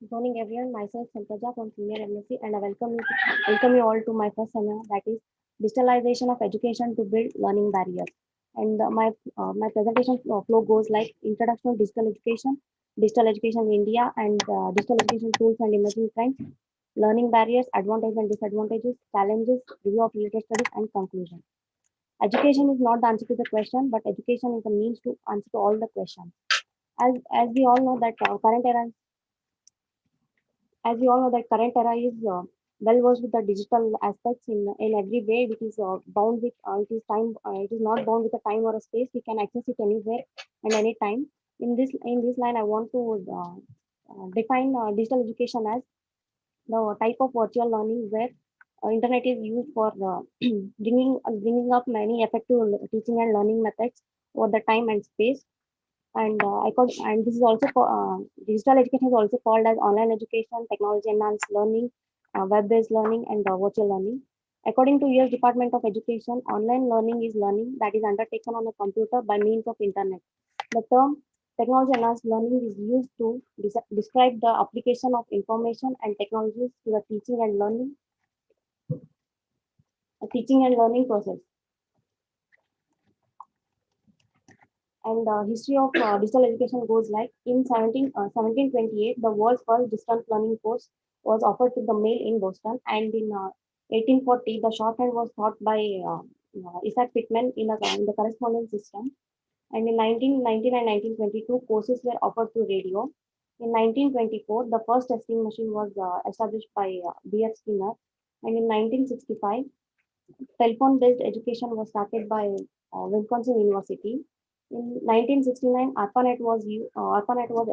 Good morning, everyone. Myself, Santaja from Senior MSc, and I welcome you all to my first seminar, that is digitalization of education to build learning barriers. And my presentation flow goes like introduction to digital education in India, and digital education tools and emerging trends, learning barriers, advantages and disadvantages, challenges, review of related studies, and conclusion. Education is not the answer to the question, but education is the means to answer to all the questions. As we all know that current era is well versed with the digital aspects in every way. It is bound with it is not bound with a time or a space. We can access it anywhere and anytime. In this line, I want to define digital education as the type of virtual learning where internet is used for bringing up many effective teaching and learning methods over the time and space. And this is also digital education is also called as online education, technology enhanced learning, web-based learning, and virtual learning. According to US Department of Education, online learning is learning that is undertaken on a computer by means of internet. The term technology enhanced learning is used to describe the application of information and technologies to the teaching and learning process. And the history of digital education goes like in 1728, the world's first distance learning course was offered to the male in Boston, and in 1840, the shorthand was taught by Isaac Pitman in the correspondence system. And in 1919 and 1922, courses were offered through radio. In 1924, the first testing machine was established by B.F. Skinner. And in 1965, telephone-based education was started by Wisconsin University. In 1969, ARPANET was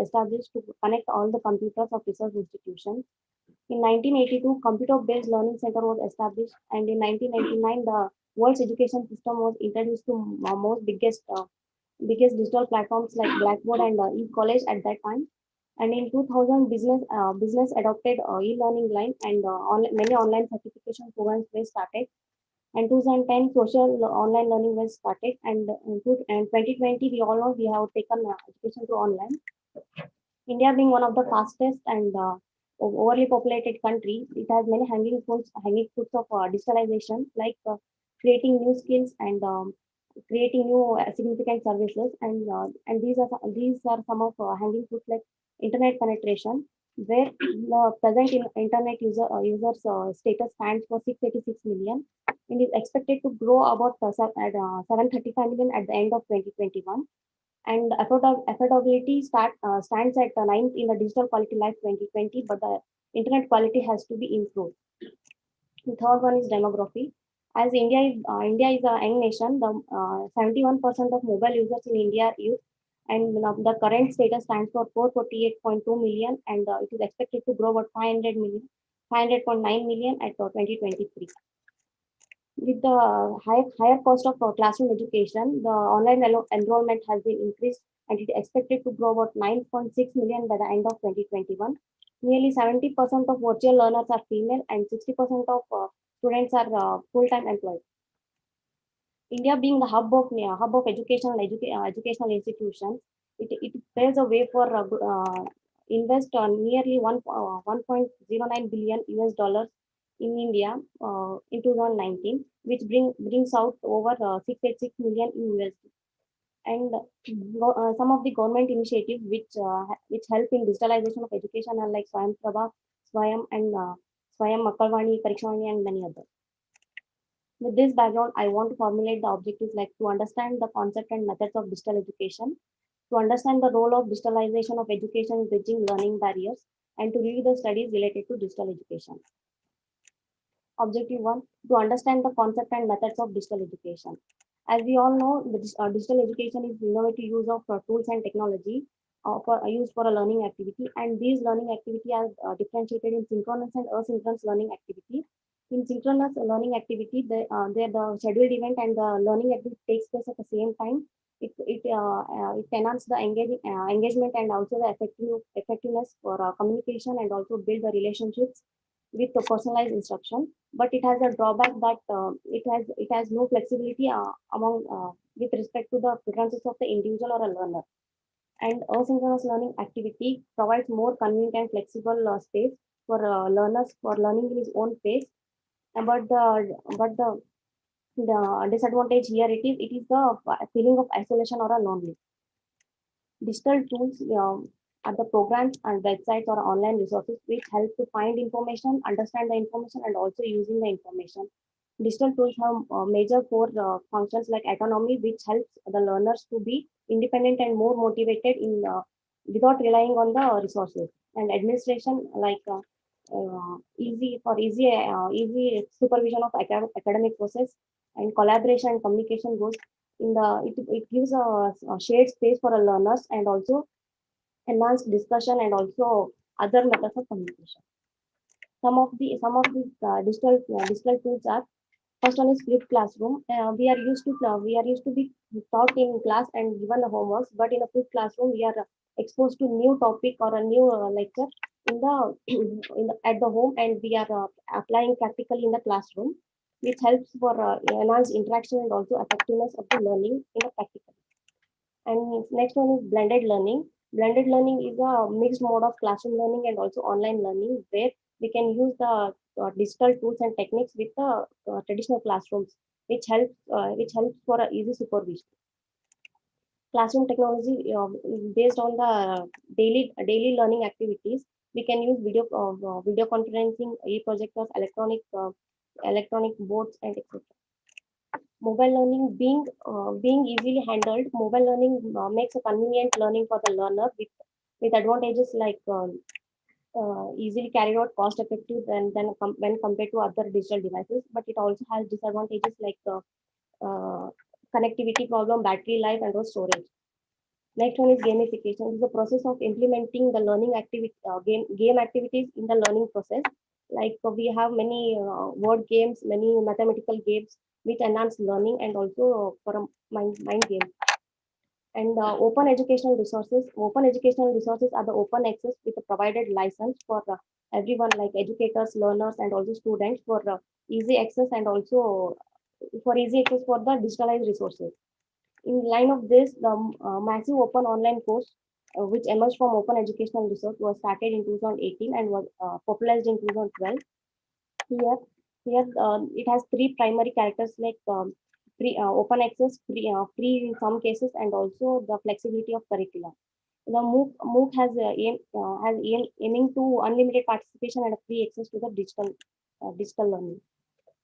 established to connect all the computers of research institutions. In 1982, Computer-Based Learning Center was established, and in 1999, the world's education system was introduced to most biggest digital platforms like Blackboard and e-college at that time. And in 2000, business adopted e-learning line, and many online certification programs were started. And 2010, social online learning was started, and in 2020, we all know we have taken education to online. India being one of the fastest and overly populated country, it has many hanging fruits of digitalization, like creating new skills and creating new significant services. And these are some of hanging fruits like internet penetration, where the present internet users status stands for 686 million, and is expected to grow about at 735 million at the end of 2021. And affordability stands at ninth in the Digital Quality Life 2020, but the internet quality has to be improved. The third one is demography. As India is a young nation, the 71% of mobile users in India are youth, and the current status stands for 448.2 million, and it is expected to grow about 500.9 million at 2023. With the higher cost of classroom education, the online enrollment has been increased, and it is expected to grow about 9.6 million by the end of 2021. Nearly 70% of virtual learners are female, and 60% of students are full-time employed. India being the hub of educational institutions, it paves a way for invest nearly 1.09 billion US dollars in India in 2019, which brings out over 686 million in USD. And some of the government initiatives which help in digitalization of education are like Swayam Prabha, Swayam and Swayam Makalvani, Parikshawani, and many others. With this background, I want to formulate the objectives like to understand the concept and methods of digital education, to understand the role of digitalization of education in bridging learning barriers, and to review the studies related to digital education. Objective 1, to understand the concept and methods of digital education. As we all know, digital education is innovative use of tools and technology used for a learning activity, and these learning activity are differentiated in synchronous and asynchronous learning activity. In synchronous learning activity, the scheduled event and the learning activity takes place at the same time. It enhances the engagement and also the effectiveness for communication, and also build the relationships with the personalized instruction. But it has a drawback that it has no flexibility among with respect to the preferences of the individual or a learner. And asynchronous learning activity provides more convenient and flexible space for learners for learning in his own pace. But the disadvantage here it is the feeling of isolation or a lonely. Digital tools are the programs and websites or online resources which help to find information, understand the information, and also using the information. Digital tools have major core functions like autonomy, which helps the learners to be independent and more motivated in without relying on the resources. And administration, like easy supervision of academic process, and collaboration and communication goes in it gives a shared space for a learners, and also enhanced discussion and also other methods of communication. Some of the digital tools are: first one is flipped classroom. We are used to be taught in class and given the homeworks, but in a flipped classroom we are exposed to new topic or a new lecture in the, at the home, and we are applying practically in the classroom, which helps for enhanced interaction and also effectiveness of the learning in a practical. And next one is blended learning. Blended learning is a mixed mode of classroom learning and also online learning, where we can use the digital tools and techniques with the traditional classrooms, which helps for easy supervision. Classroom technology based on the daily learning activities. We can use video conferencing, e-projectors, electronic boards, and etc. Mobile learning being easily handled. Mobile learning makes a convenient learning for the learner with advantages like easily carried out, cost effective when compared to other digital devices. But it also has disadvantages like uh, connectivity problem, battery life, and storage. Next one is gamification. It is the process of implementing the learning activity, game activities in the learning process. Like we have many word games, many mathematical games which enhance learning, and also for a mind game. And open educational resources are the open access with a provided license for everyone, like educators, learners, and also students, for easy access, and also for easy access for the digitalized resources. In line of this, the massive open online course, which emerged from open educational research, was started in 2018 and was popularized in 2012. Here, here it has three primary characters like open access, free in some cases, and also the flexibility of curriculum. The MOOC has aiming to unlimited participation and free access to the digital learning.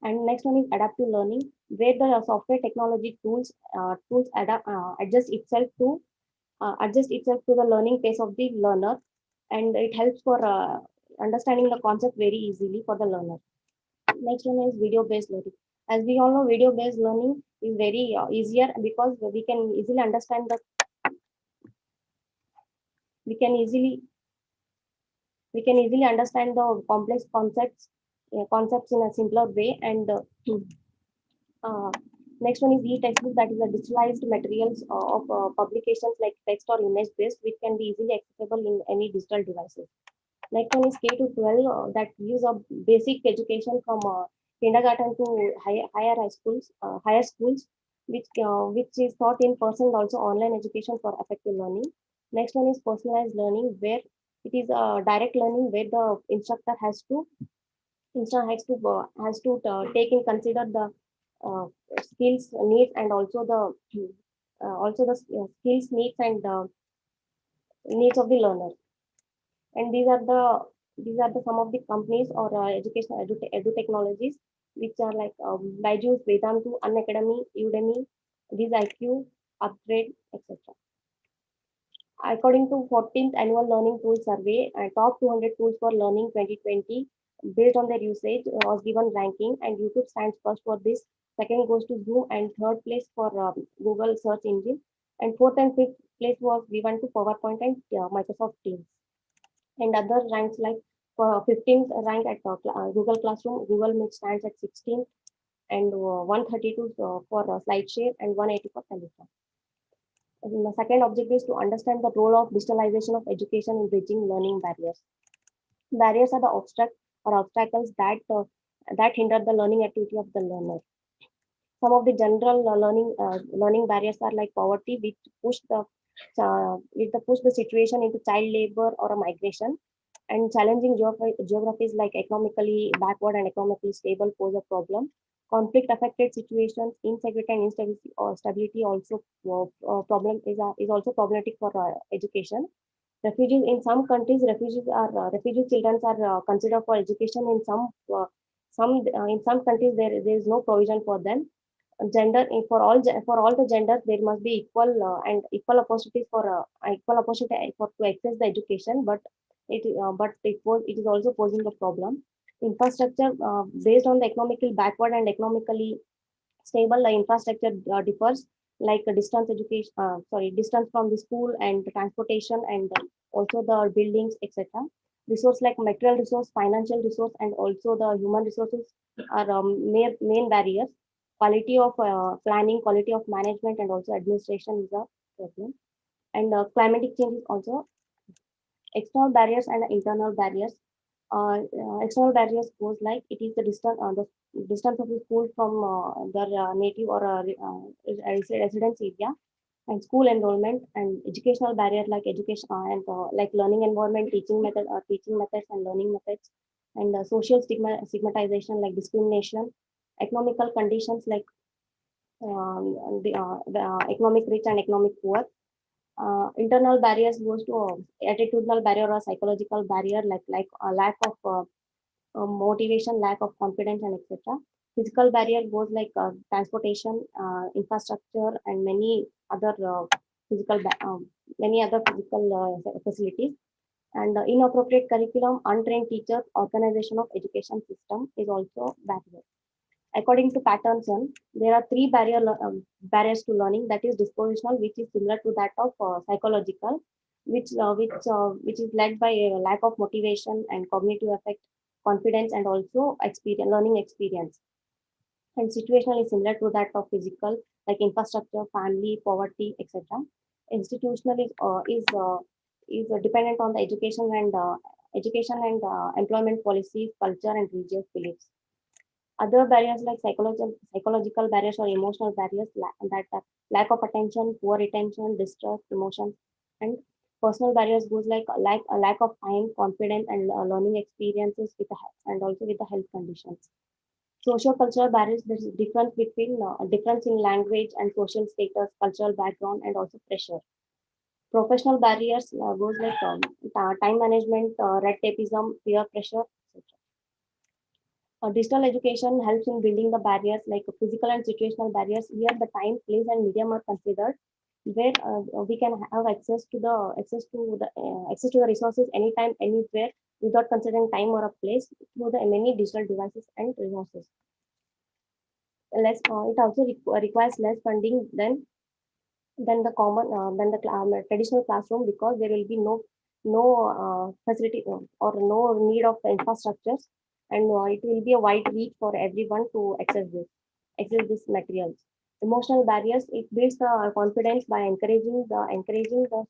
And next one is adaptive learning, where the software technology tools adjust itself to adjust itself to the learning pace of the learner, and it helps for understanding the concept very easily for the learner. Next one is video based learning. As we all know, video based learning is very easier because we can easily we can easily understand the complex concepts in a simpler way. And uh, next one is e-textbook, that is the digitalized materials of publications like text or image based, which can be easily accessible in any digital devices. Next one is K to 12, that gives a basic education from kindergarten to higher schools, which is taught in person and also online education for effective learning. Next one is personalized learning, where it is direct learning, where the instructor has to take in consider the uh, skills needs, and also the skills needs and needs of the learner. And these are the some of the companies or educational edu technologies, which are like Byju's, Vedantu, Unacademy, Udemy, these IQ, Upgrade, etc. According to 14th Annual Learning Tool Survey, top 200 tools for learning 2020, based on their usage, was given ranking, and YouTube stands first for this. Second goes to Zoom, and third place for Google search engine, and fourth and fifth place was given to PowerPoint and Microsoft Teams. And other ranks like for 15th rank at Google Classroom, Google Meet stands at 16th, and 132 for SlideShare, and 180 for Telegram. And the second objective is to understand the role of digitalization of education in bridging learning barriers. Barriers are the obstacles that hinder the learning activity of the learner. Some of the general learning barriers are like poverty, which push the situation into child labor or a migration, and challenging geographies like economically backward and economically stable pose a problem. Conflict affected situations, insecurity and instability or stability also problem is also problematic for education. Refugees in some countries, refugee children are considered for education. In some countries, there is no provision for them. Gender for all the genders, there must be equal opportunities for to access the education, but it is also posing a problem. Infrastructure, based on the economically backward and economically stable, the infrastructure differs, like distance from the school and the transportation, and also the buildings, etc. Resource like material resource, financial resource, and also the human resources are main barriers. Quality of planning, quality of management, and also administration is a problem. And climatic change is also external barriers and internal barriers. External barriers goes like it is the distance of the school from their native or residence area, and school enrollment, and educational barrier like education and like learning environment, teaching methods and learning methods, and social stigmatization like discrimination, economical conditions like the economic rich and economic poor. Internal barriers goes to attitudinal barrier or psychological barrier like lack of motivation, lack of confidence, and etc. Physical barrier goes like transportation, infrastructure, and physical many other physical facilities. And inappropriate curriculum, untrained teachers, organization of education system is also barrier. According to Patterson, there are three barriers to learning, that is dispositional, which is similar to that of psychological, which is led by a lack of motivation and cognitive effect, confidence, and also learning experience. And situational is similar to that of physical, like infrastructure, family, poverty, etc. Institutional is dependent on the education and employment policies, culture, and religious beliefs. Other barriers like psychological barriers or emotional barriers, that are lack of attention, poor retention, distrust, emotions, and personal barriers goes like a lack of time, confidence, and learning experiences and also with the health conditions. Social cultural barriers, there is difference in language and social status, cultural background, and also pressure. Professional barriers goes like time management, red tapeism, peer pressure, etc. Digital education helps in building the barriers like physical and situational barriers. Here, the time, place, and medium are considered. where we can have access to the resources anytime, anywhere, without considering time or a place, through the many digital devices and resources. It also requires less funding than the traditional classroom, because there will be no facility or no need of infrastructures, and it will be a wide reach for everyone to access this materials. Emotional barriers, it builds the confidence by encouraging the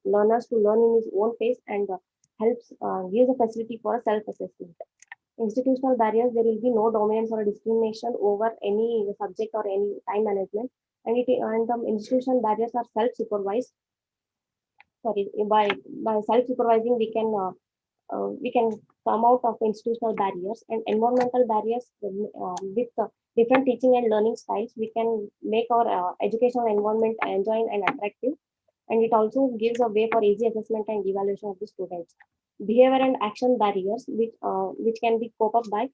learners to learn in his own pace, and helps gives a facility for a self assessment. Institutional barriers, there will be no dominance or discrimination over any subject or any time management, and the institutional barriers are self-supervised. Sorry, by self-supervising, we can come out of institutional barriers. And environmental barriers, with different teaching and learning styles, we can make our educational environment enjoying and attractive, and it also gives a way for easy assessment and evaluation of the students. Behavior and action barriers, which can be cope up by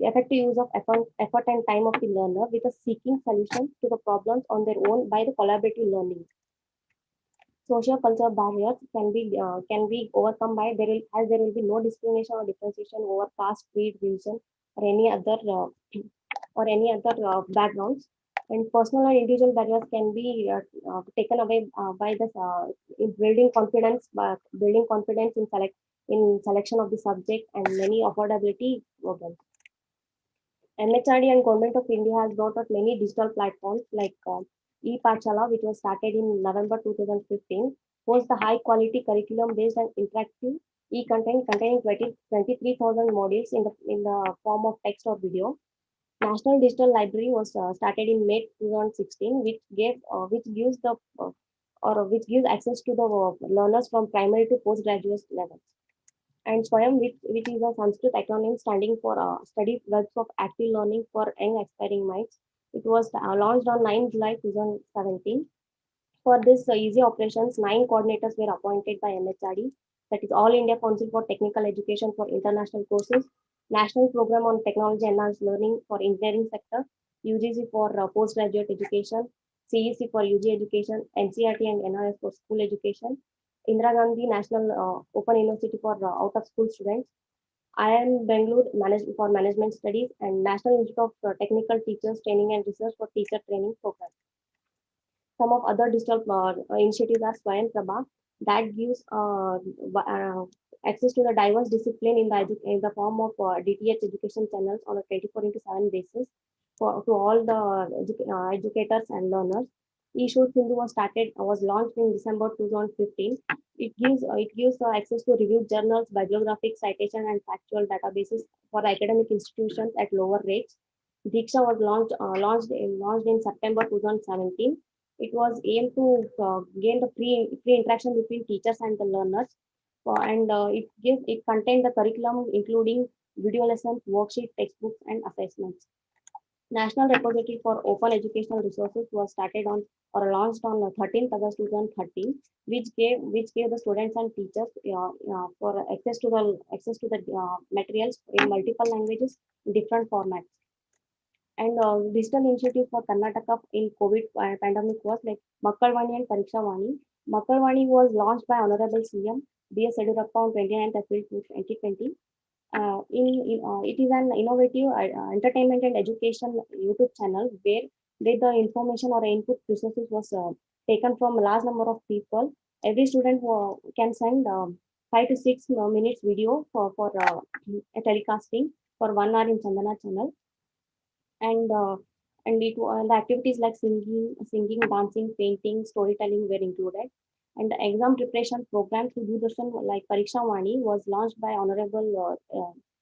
effective use of effort and time of the learner, with a seeking solutions to the problems on their own by the collaborative learning. Social cultural barriers can be overcome by there will be no discrimination or differentiation over caste, creed, religion, or any other backgrounds. And personal and individual barriers can be taken away by this in building confidence in selection of the subject, and many affordability programs. MHRD and Government of India has brought out many digital platforms like e-Pachala, which was started in November 2015, hosts the high quality curriculum based on interactive e-content containing 23,000 modules in the form of text or video. National Digital Library was started in May 2016, which gives access to the learners from primary to postgraduate levels. And Swayam, which is a Sanskrit acronym standing for Study Webs of Active Learning for Young Aspiring Minds. It was launched on 9 July 2017. For this easy operations, 9 coordinators were appointed by MHRD, that is All India Council for Technical Education for International Courses, National Program on Technology Enhanced Learning for Engineering Sector, UGC for Postgraduate Education, CEC for UG Education, NCRT and NRS for School Education, Indira Gandhi National Open University for out of school students, IIM Bangalore for Management Studies, and National Institute of Technical Teachers Training and Research for Teacher Training Program. Some of other digital initiatives are Swayam Prabha, that gives access to the diverse discipline in the form of DTH education channels on a 24 into 7 basis to all the educators and learners. eShoot Sindhu was launched in December 2015. It gives access to reviewed journals, bibliographic citation, and factual databases for academic institutions at lower rates. Diksha was launched in September 2017. It was aimed to gain the free interaction between teachers and the learners, and it contained the curriculum including video lessons, worksheets, textbooks, and assessments. National Repository for Open Educational Resources was started on or launched on 13th August 2013, which gave the students and teachers for access to the materials in multiple languages, in different formats. And digital initiative for Karnataka in COVID pandemic was like Makkalvani and Pariksha Vani. Makkalvani was launched by Honorable CM B.S. Yedurappa on 29th April 2020. It is an innovative entertainment and education YouTube channel where the information or input resources was taken from a large number of people. Every student can send 5 to 6 minutes video for a telecasting for 1 hour in Chandana channel, and the activities like singing, dancing, painting, storytelling were included. And the exam preparation program through Doordarshan like Pariksha Vani was launched by Honorable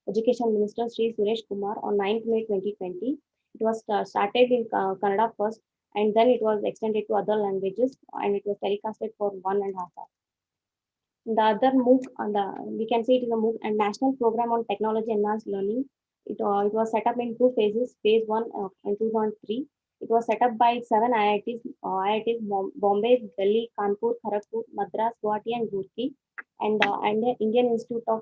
Education Minister Sri Suresh Kumar on 9th May 2020. It was started in Kannada first, and then it was extended to other languages, and it was telecasted for 1.5 hours. The other MOOC, we can say it is a MOOC and National Program on Technology Enhanced Learning. It was set up in two phases. Phase one in 2003. It was set up by 7 IITs, Bombay, Delhi, Kanpur, Kharagpur, Madras, Guwahati, and Roorkee, and the Indian Institute of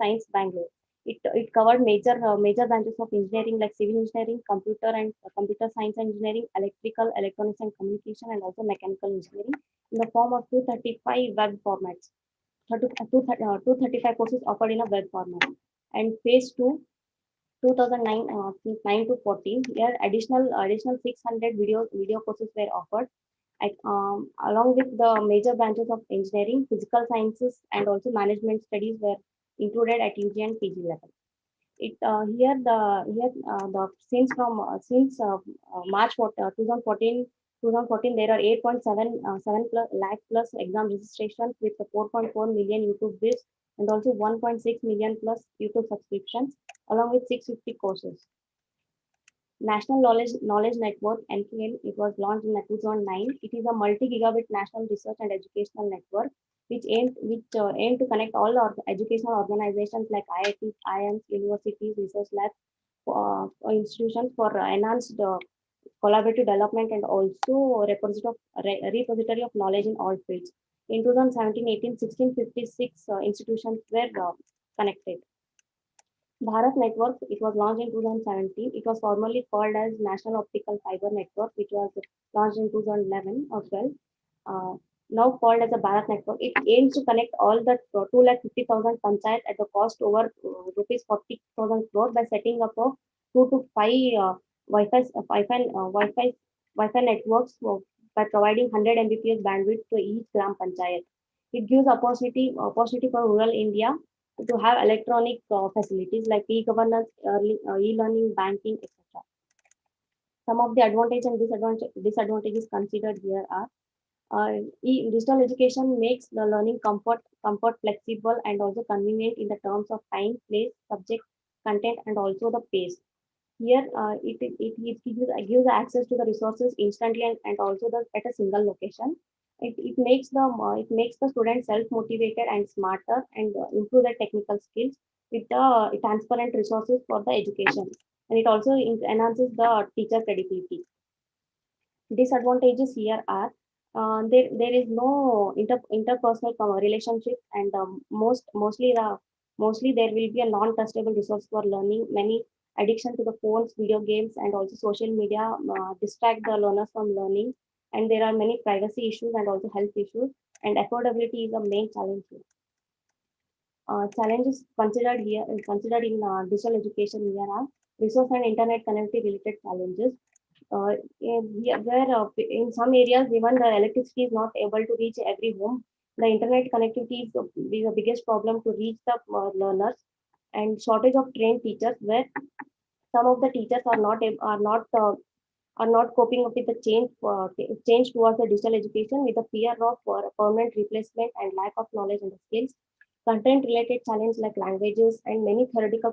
Science, Bangalore. It covered major branches of engineering like civil engineering, computer science engineering, electrical, electronics and communication, and also mechanical engineering in the form of 235 web formats. 235 courses offered in a web format. And phase two, 2009 9 to 14, here additional 600 video courses were offered along with the major branches of engineering, physical sciences, and also management studies were included at UG and PG level. It here the since March 2014 there are 8.7 lakh plus exam registrations with 4.4 million YouTube views and also 1.6 million plus YouTube subscriptions along with 650 courses. National Knowledge Network (NKN). It was launched in 2009. It is a multi-gigabit national research and educational network which aim to connect all educational organizations like IITs, IIMs, universities, research labs, institutions for enhanced collaborative development and also repository of knowledge in all fields. In 2017-18, 1656 institutions were connected. Bharat Network, it was launched in 2017. It was formerly called as National Optical Fiber Network, which was launched in 2011 or 12. Uh, Now called as the Bharat Network, it aims to connect all the 250,000 panchayat at the cost over rupees 40,000 crore by setting up a 2 to 5 Wi-Fi, Wi-Fi, Wi-Fi, Wi-Fi networks by providing 100 Mbps bandwidth to each gram panchayat. It gives opportunity for rural India to have electronic facilities like e-governance, e-learning, banking, etc. Some of the advantages and disadvantages considered here are digital education makes the learning comfort, flexible, and also convenient in the terms of time, place, subject, content, and also the pace. Here, it gives access to the resources instantly and also at a single location. It makes the student self motivated and smarter and improve their technical skills with the transparent resources for the education. And it also enhances the teacher credibility. Disadvantages here are there is no interpersonal relationship and mostly there will be a non-trustable resource for learning. Many addiction to the phones, video games, and also social media distract the learners from learning. And there are many privacy issues and also health issues. And affordability is a main challenge here. Challenges considered in digital education here are resource and internet connectivity related challenges in some areas, even the electricity is not able to reach every home. The internet connectivity is the biggest problem to reach the learners, and shortage of trained teachers, where some of the teachers are not coping up with the change towards the digital education with the fear of permanent replacement and lack of knowledge and skills. Content related challenges like languages and many theoretical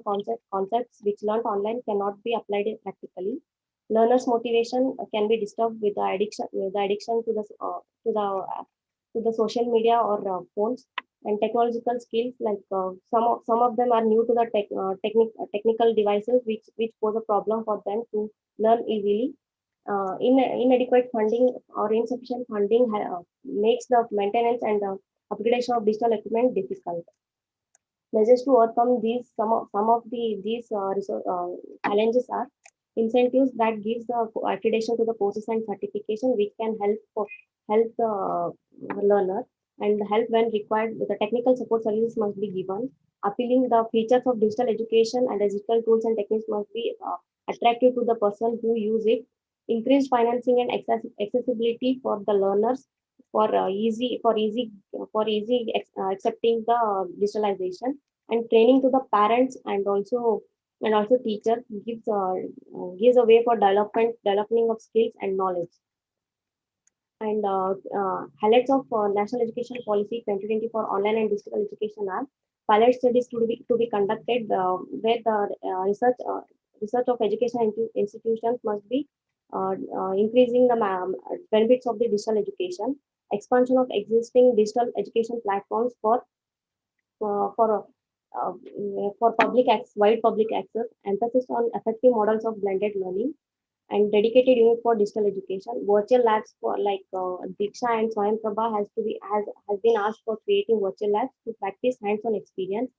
concepts which learned online cannot be applied practically. Learners' motivation can be disturbed with the addiction to the social media or phones. And technological skills like some of them are new to the technical devices which pose a problem for them to learn easily. Inadequate funding or insufficient funding makes the maintenance and upgradation of digital equipment difficult. Measures to overcome these challenges are incentives that gives the accreditation to the courses and certification which can help the learner and help when required. The technical support services must be given. Appealing the features of digital education and digital tools and techniques must be attractive to the person who use it. Increased financing and accessibility for the learners for easy accepting the digitalization, and training to the parents and also teachers gives a way for developing of skills and knowledge. And highlights of National Education Policy 2020 for online and digital education are pilot studies to be conducted where the research of education institutions must be increasing the benefits of the digital education, expansion of existing digital education platforms uh, for uh, uh, wide public access, emphasis on effective models of blended learning, and dedicated unit for digital education. Virtual labs for like Diksha and Swayam Prabha has been asked for creating virtual labs to practice hands-on experience.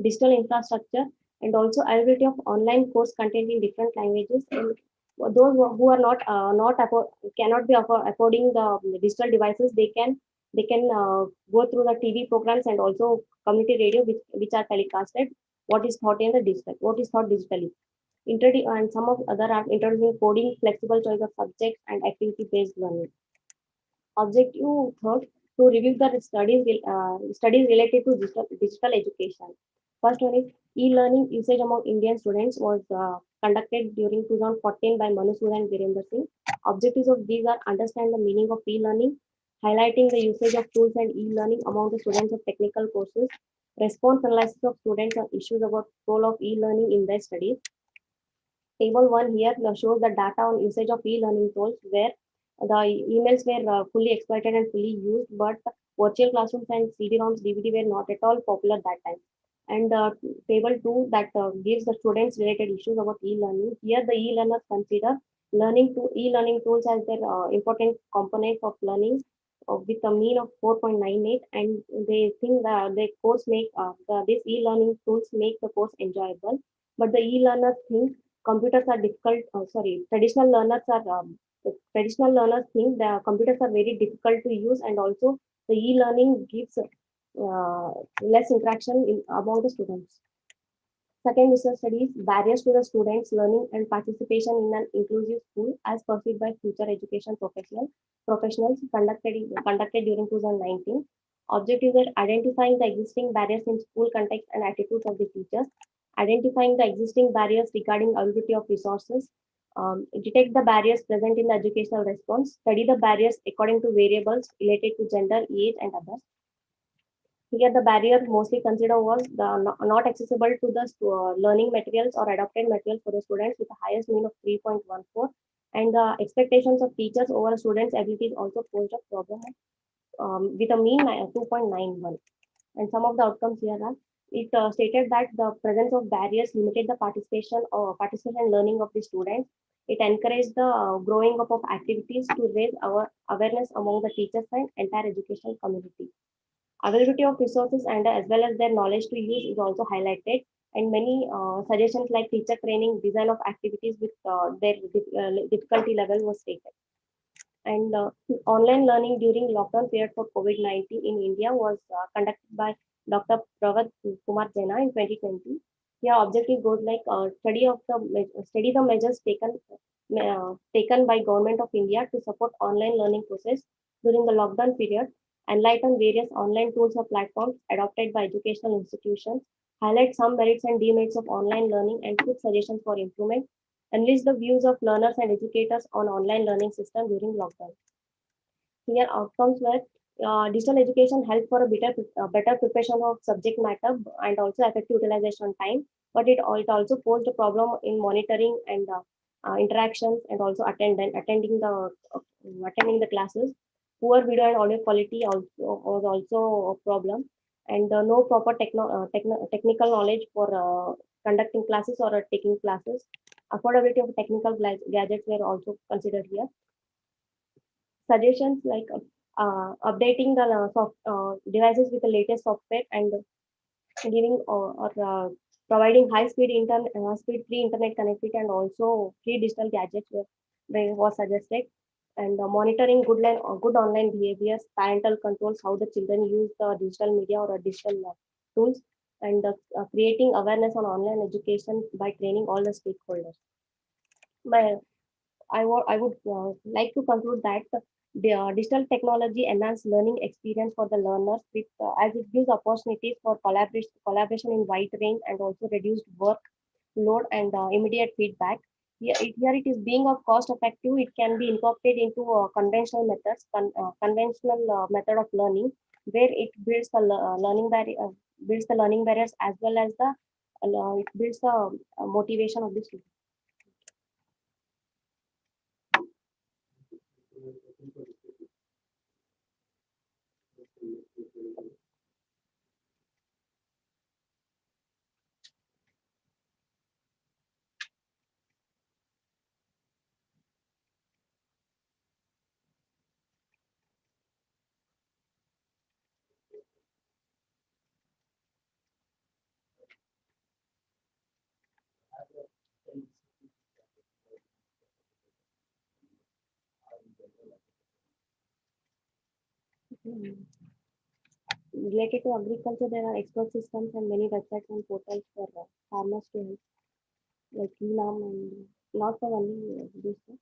Digital infrastructure. and also availability of online course content in different languages. And for those who are not cannot be affording the digital devices, they can go through the TV programs and also community radio which are telecasted. What is taught in the digital? What is taught digitally? And some of other are introducing coding, flexible choice of subjects, and activity-based learning. Objective third, to review the studies related to digital education. First one is e-learning usage among Indian students was conducted during 2014 by Manusur and Virender Singh. Objectives of these are understand the meaning of e-learning, highlighting the usage of tools and e-learning among the students of technical courses, response analysis of students on issues about role of e-learning in their studies. Table 1 here shows the data on usage of e-learning tools where the emails were fully exploited and fully used, but virtual classrooms and CD-ROMs, DVD were not at all popular that time. And table 2 that gives the students related issues about e-learning. Here the e-learners consider e-learning tools as their important component of learning with a mean of 4.98, and they think that the course these e-learning tools make the course enjoyable, but the e-learners think computers are difficult. Sorry, traditional learners think the computers are very difficult to use, and also the e-learning gives less interaction among the students. Second research studies barriers to the students' learning and participation in an inclusive school as perceived by future education professionals conducted during 2019. Objectives are identifying the existing barriers in school context and attitudes of the teachers, identifying the existing barriers regarding availability of resources, detect the barriers present in the educational response, study the barriers according to variables related to gender, age, and others. Here, the barrier mostly considered was the not accessible to the learning materials or adapted materials for the students with the highest mean of 3.14, and the expectations of teachers over students' abilities also posed a problem with a mean 2.91. And some of the outcomes here are it stated that the presence of barriers limited the participation and learning of the students. It encouraged the growing up of activities to raise our awareness among the teachers and entire educational community. Availability of resources and as well as their knowledge to use is also highlighted, and many suggestions like teacher training, design of activities with their difficulty level was stated. And online learning during lockdown period for COVID-19 in India was conducted by Dr. Pravad Kumar Jena in 2020. Here, objective goes like study the measures taken by Government of India to support online learning process during the lockdown period, enlighten various online tools or platforms adopted by educational institutions, highlight some merits and demerits of online learning, and put suggestions for improvement, enlist the views of learners and educators on online learning system during lockdown. Here, outcomes were digital education helped for a better preparation of subject matter and also effective utilization time, but it also posed a problem in monitoring and interactions and also attending the classes. Poor video and audio quality also was also a problem, and no proper technical knowledge for conducting classes or taking classes. Affordability of technical gadgets were also considered here. Suggestions like updating the devices with the latest software and giving or providing speed free internet connectivity and also free digital gadgets was suggested, and monitoring good online behaviors, parental controls, how the children use the digital media or digital tools, and creating awareness on online education by training all the stakeholders. My I would like to conclude that the digital technology enhance learning experience for the learners with, as it gives opportunities for collaboration in wide range and also reduced work load and immediate feedback. Here it is being of cost effective. It can be incorporated into conventional method of learning where it builds the builds the learning barriers as well as the it builds the motivation of the student. Mm. Related to agriculture, there are expert systems and many websites and portals for farmers to help, like Enam and not for only this. This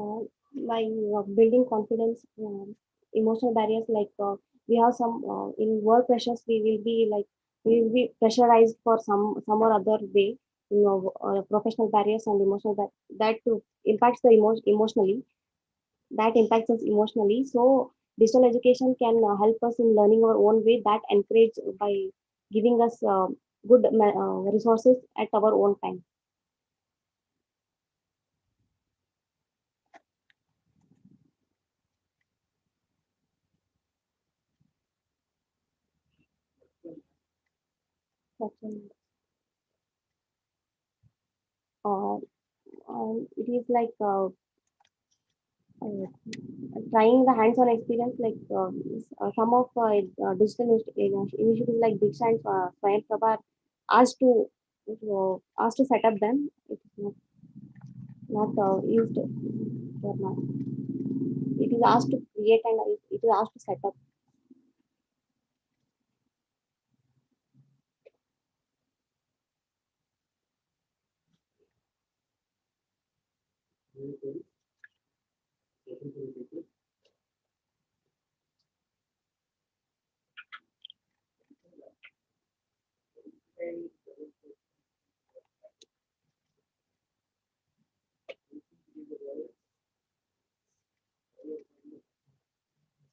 uh, by building confidence, emotional barriers like we have some in work pressures we will be like we will be pressurized for some or other way, professional barriers and emotional that too impacts the emotionally, that impacts us emotionally. So digital education can help us in learning our own way that encourage by giving us good resources at our own time. uh, it is like uh, trying the hands-on experience like some of digital initiatives like Diksha and Swayam Prabha are asked to asked to set up them. It is not used for now. It is asked to create and it is asked to set up.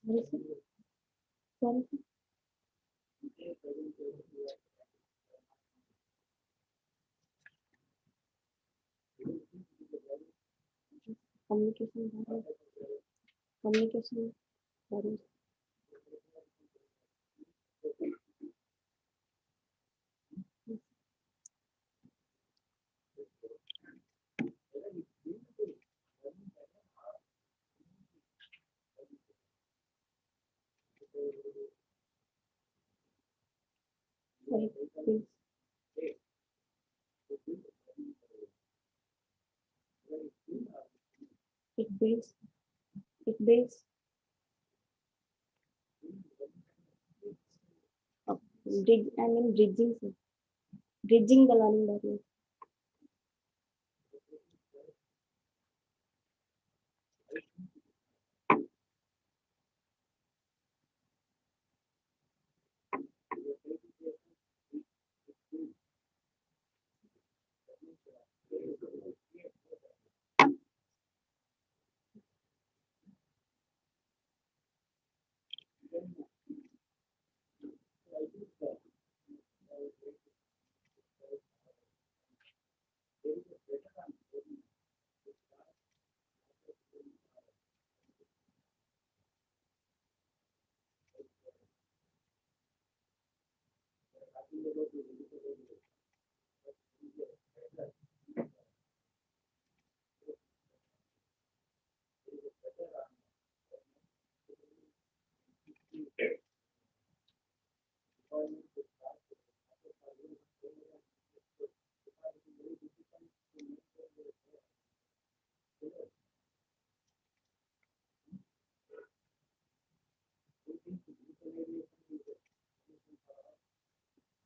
What is it? Sorry, communication barriers. Communication barriers. Like it builds it builds I mean bridging the learning barriers.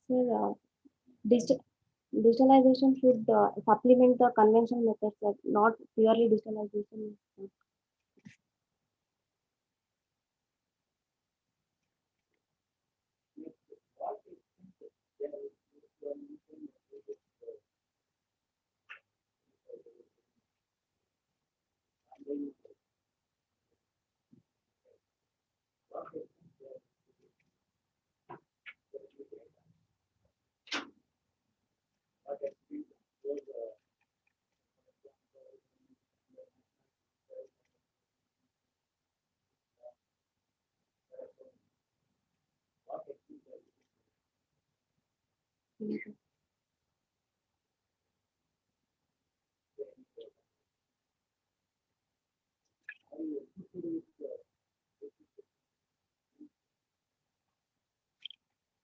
So digitalization should supplement the conventional methods, not purely digitalization.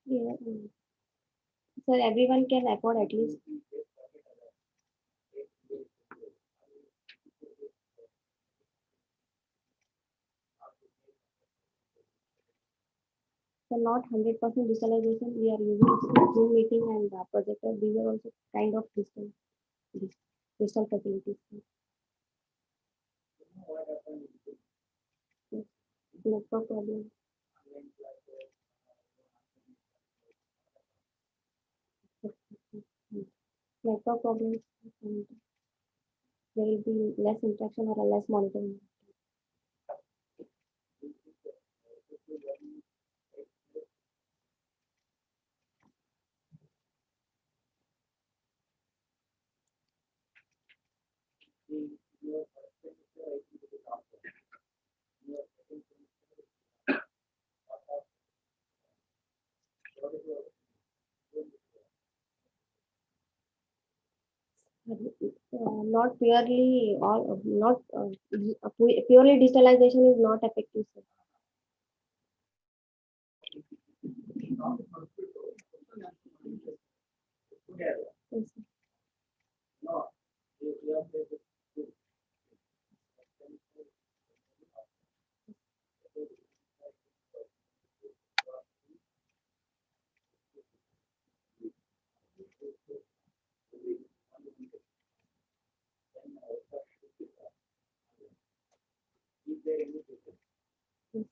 Yeah. So everyone can afford at least. So not 100% digitalization. We are using Zoom meeting and projector. These are also kind of digital facilities. Yes. Network problem. Network problems. And there will be less interaction or less monitoring. Not purely all not purely digitalization is not effective. Sir. Yes, sir. Yes.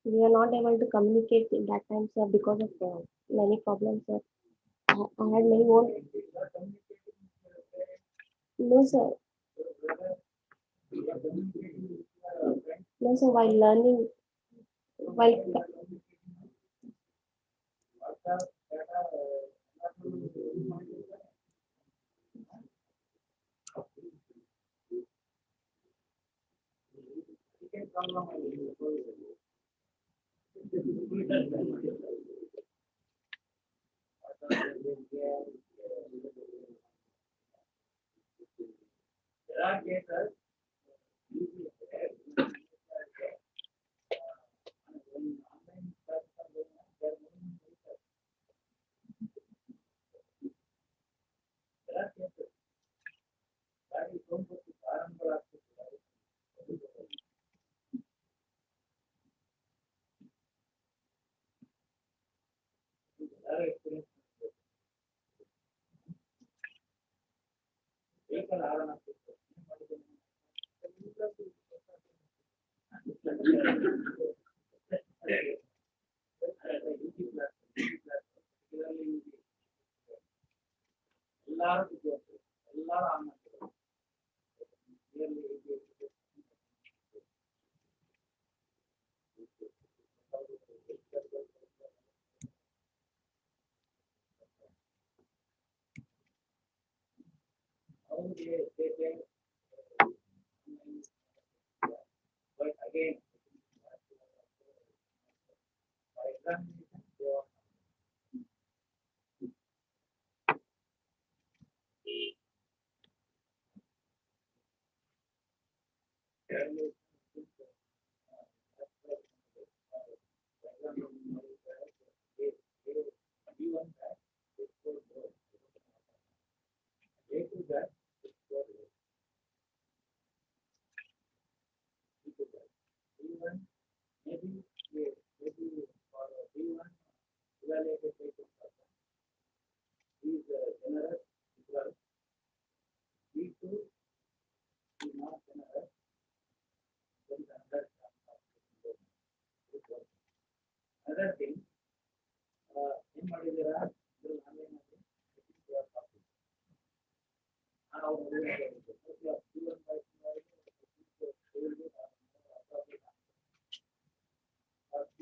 We are not able to communicate in that time, sir, because of many problems, sir. I had many more. No, sir. No, sir. While learning, while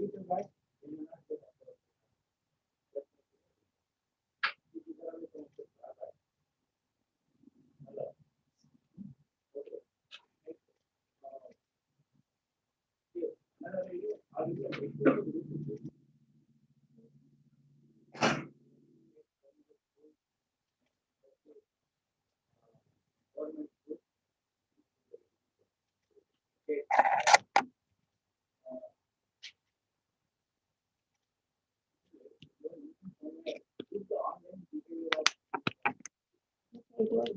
It was yes.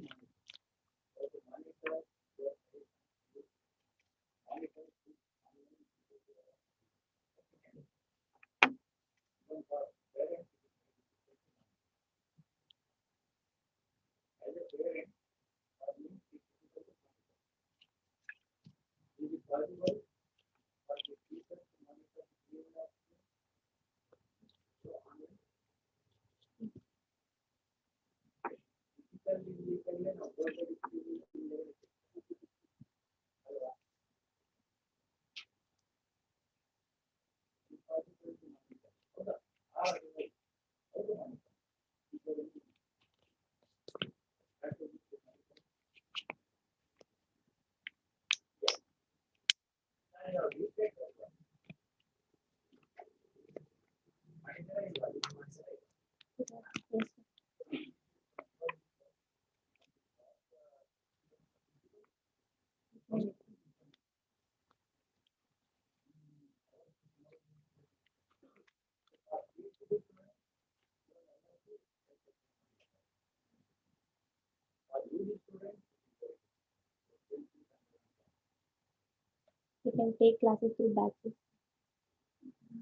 You can take classes through batches.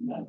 Yes.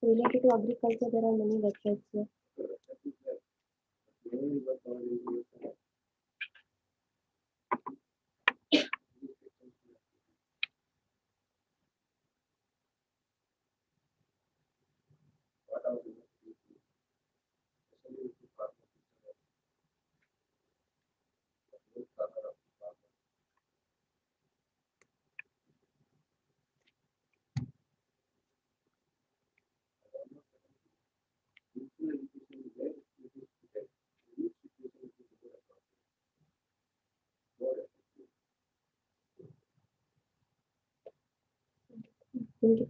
Related to agriculture, there are many websites here. Thank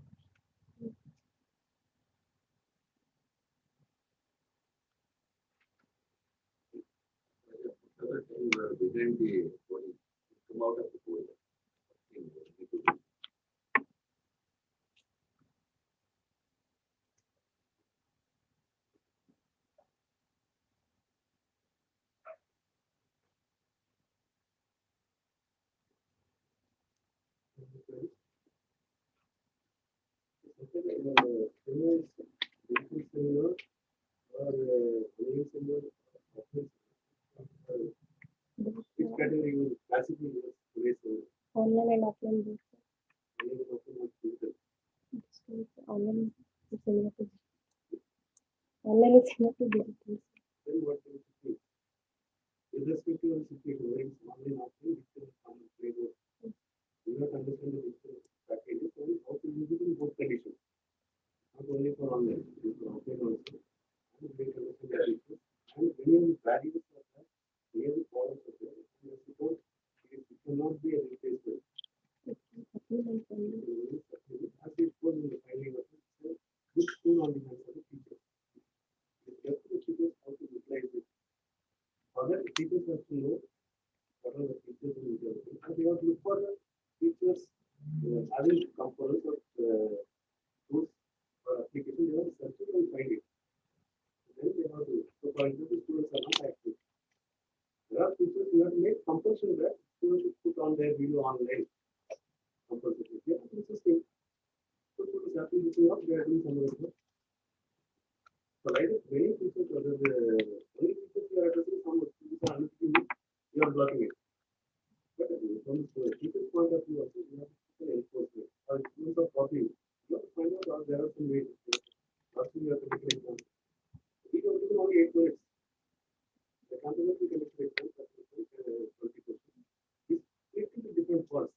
Online is similar to online is similar to digital. Then what do you think? Irrespective of the situation, whether it's online or offline, digital is common playbook. You have to understand the digital packages and how to use it in both conditions, not only for online, but for offline also. And we have to understand the features. And many of the values of that, many of the products of that, and the support, it cannot be a replacement. Supplement only. As it was in the final version, it's a good tool on the hands of the teacher. It's just the teachers how to utilize it. Other teachers have to know what are the features in the and they have to look for the features having components of tools or application. They have to search it and find it. Then they have to. So, for example, students are not active. There are features you have to make compulsion that students should put on their video online. Compulsory. They are insisting. So, students have to be looking up. They are doing some of the work. So, right, many features, other many features you are addressing, some students are understanding. You are blocking it. But from the teacher's point of view, also, you have to put an enforcement. Or students are copying. You have to find out there are some ways. Last you have to make an example. We can do only 8 minutes. The component we can make an example of 20 questions. We split into different parts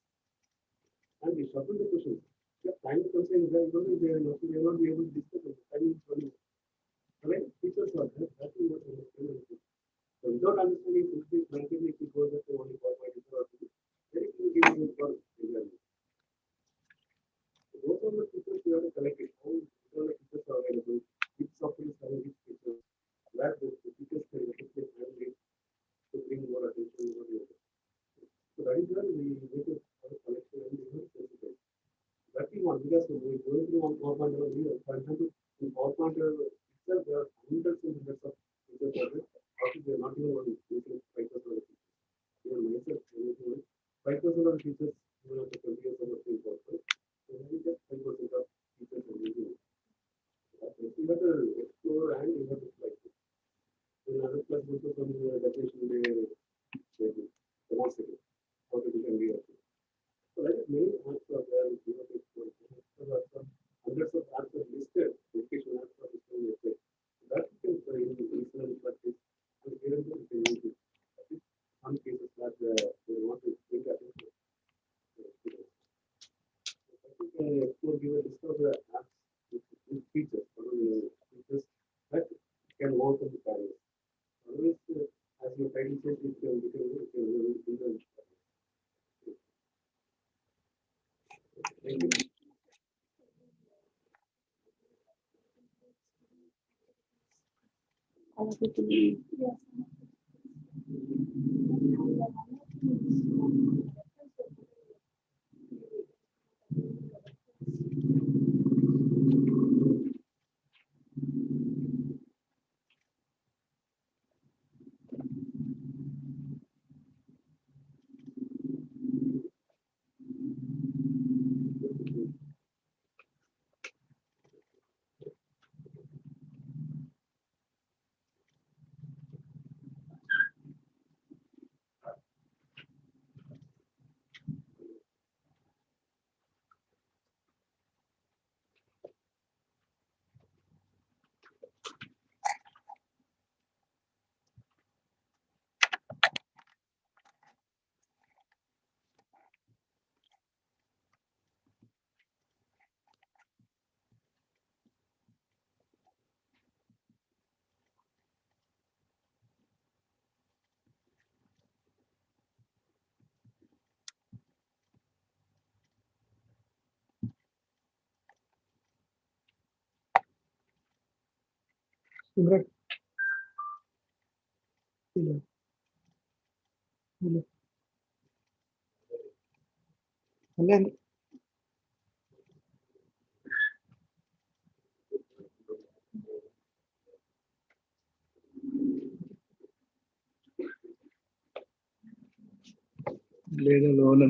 and we shuffle the questions. The time constraints there, they are not, they will not be able to discuss it. Time is running. Right? Teachers are there. That is what understand. So without understanding, simply randomly if you go that only 4.0 or 2, very few give you for example. So those are the features you have to collect it. How all the features are available, which software is having which features, where the features can effectively handle it to bring more attention over the other. So that is where we need to have a collection and we have to sensitize. That we want because we're going through on PowerPoint here. For example, in PowerPoint itself, there are hundreds and hundreds of features out there. Often they are not even one using 5% of the features. Even myself, 5% of the features, even after 20 years of working PowerPoint, so only just 5% of features are using it. You have to explore and you have to like it. In other class, also some definition they demonstrate how to become real. So like many apps are there, you have to explore. There are some hundreds of apps are listed, education apps are listed in your website. That you can try in incident practice and here and there you can use it. That is some cases that they want to bring attention to the students. So you can explore, give a list of the apps with features, features that can overcome the barriers. Otherwise, as your title says, it can become it can really thank you. All of it will be Great. Hello. Hello. Hello. లేదా loan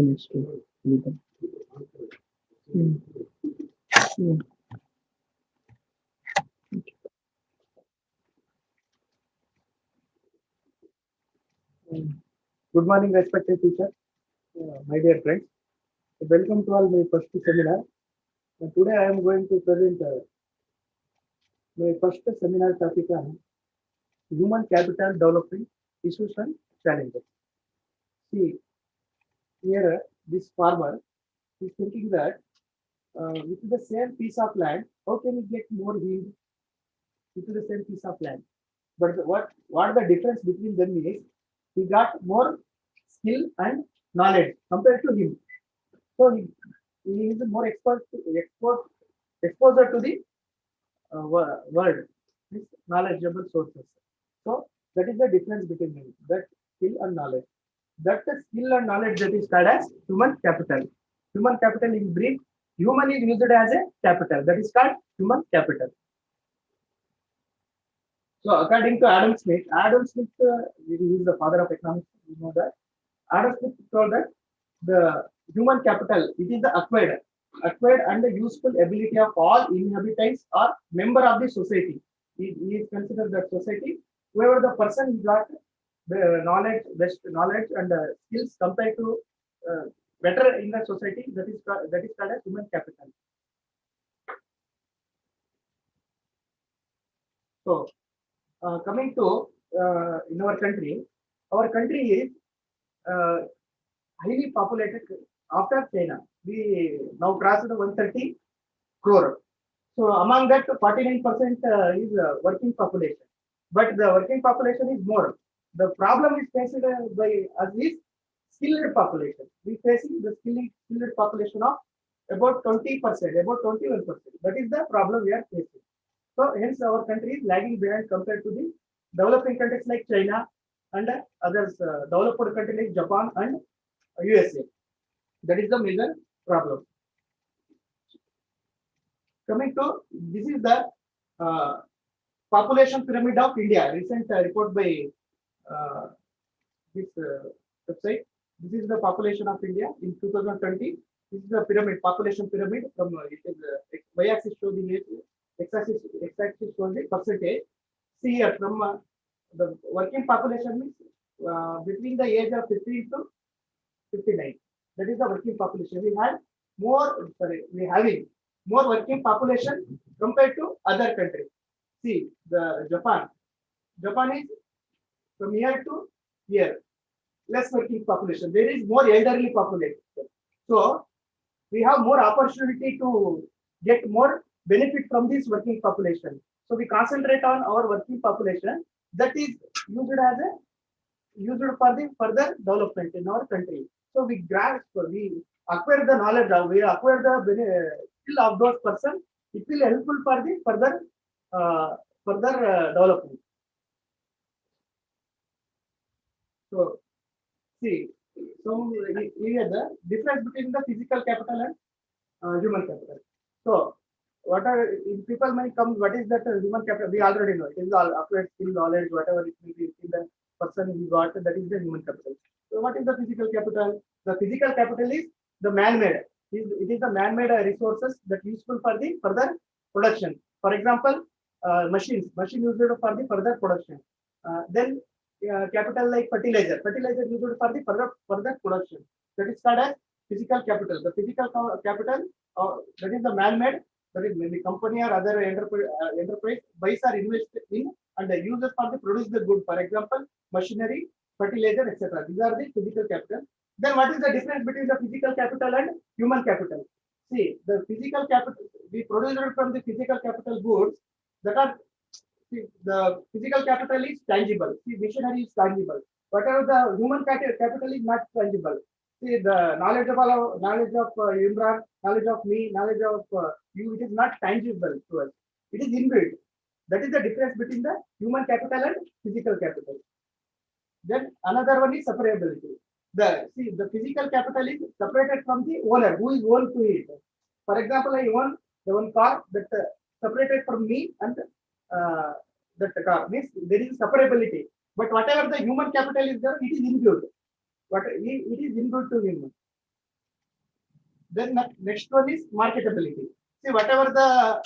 next Good morning, respected teacher, my dear friends. Welcome to all my first seminar. Today I am going to present my first seminar topic on human capital development issues and challenges. See, here this farmer is thinking that with the same piece of land, how can he get more yield with the same piece of land? But what the difference between them is he got more skill and knowledge compared to him. So he is more exposure to the world, this knowledgeable sources. So that is the difference between them, that skill and knowledge. That the skill and knowledge that is called as human capital. Human capital in brief, human is used as a capital. That is called human capital. So according to Adam Smith he is the father of economics. You know that. Adam Smith told that the human capital, it is the acquired and the useful ability of all inhabitants or member of the society. He is considered that society. Whoever the person got the knowledge, best knowledge and skills compared to better in the society, that is called as human capital. So coming to in our country is uh, highly populated after China. We now crossed the 130 crore. So among that, 49% is working population. But the working population is more. The problem is faced by us is skilled population. We facing the skilled population of about 20%, about 21%. That is the problem we are facing. So hence our country is lagging behind compared to the developing countries like China and others, developed countries like Japan and USA. That is the major problem. Coming to this is the uh, population pyramid of India. Recent report by uh, this website. This is the population of India in 2020. This is the pyramid, population pyramid. From it is y-axis shows the age, x-axis shows the percentage. See here from the working population means between the age of 15 to 59. That is the working population. We having more working population compared to other countries. See the Japan. Japan is from year to year less working population. There is more elderly population. So we have more opportunity to get more benefit from this working population. So we concentrate on our working population that is used for the further development in our country. So we acquire the knowledge, we acquire the skill of those person. It will helpful for the further development. So see, so here the difference between the physical capital and human capital. So what are if people may come? What is that human capital? We already know it is all acquired skill, knowledge, whatever it may be. The person he got, that is the human capital. So what is the physical capital? The physical capital is the man-made. It is the man-made resources that useful for the further production. For example, machine used for the further production. Then capital like fertilizer used for the further production. That is called as physical capital. The physical capital that is the man-made. That is when the company or other enterprise buys or invests in and uses for the produce the good. For example, machinery, fertilizer, etc. These are the physical capital. Then what is the difference between the physical capital and human capital? See, the physical capital we produce from the physical capital goods that are see, the physical capital is tangible. See, machinery is tangible. Whatever the human capital is not tangible. See, the knowledge of Imran, knowledge of me, knowledge of you, it is not tangible to us. It is inbuilt. That is the difference between the human capital and physical capital. Then another one is separability. The physical capital is separated from the owner who is owned to it. For example, I own the one car that separated from me and that car means there is separability. But whatever the human capital is there, it is included. It is inbuilt to him. Then next one is marketability. See, whatever the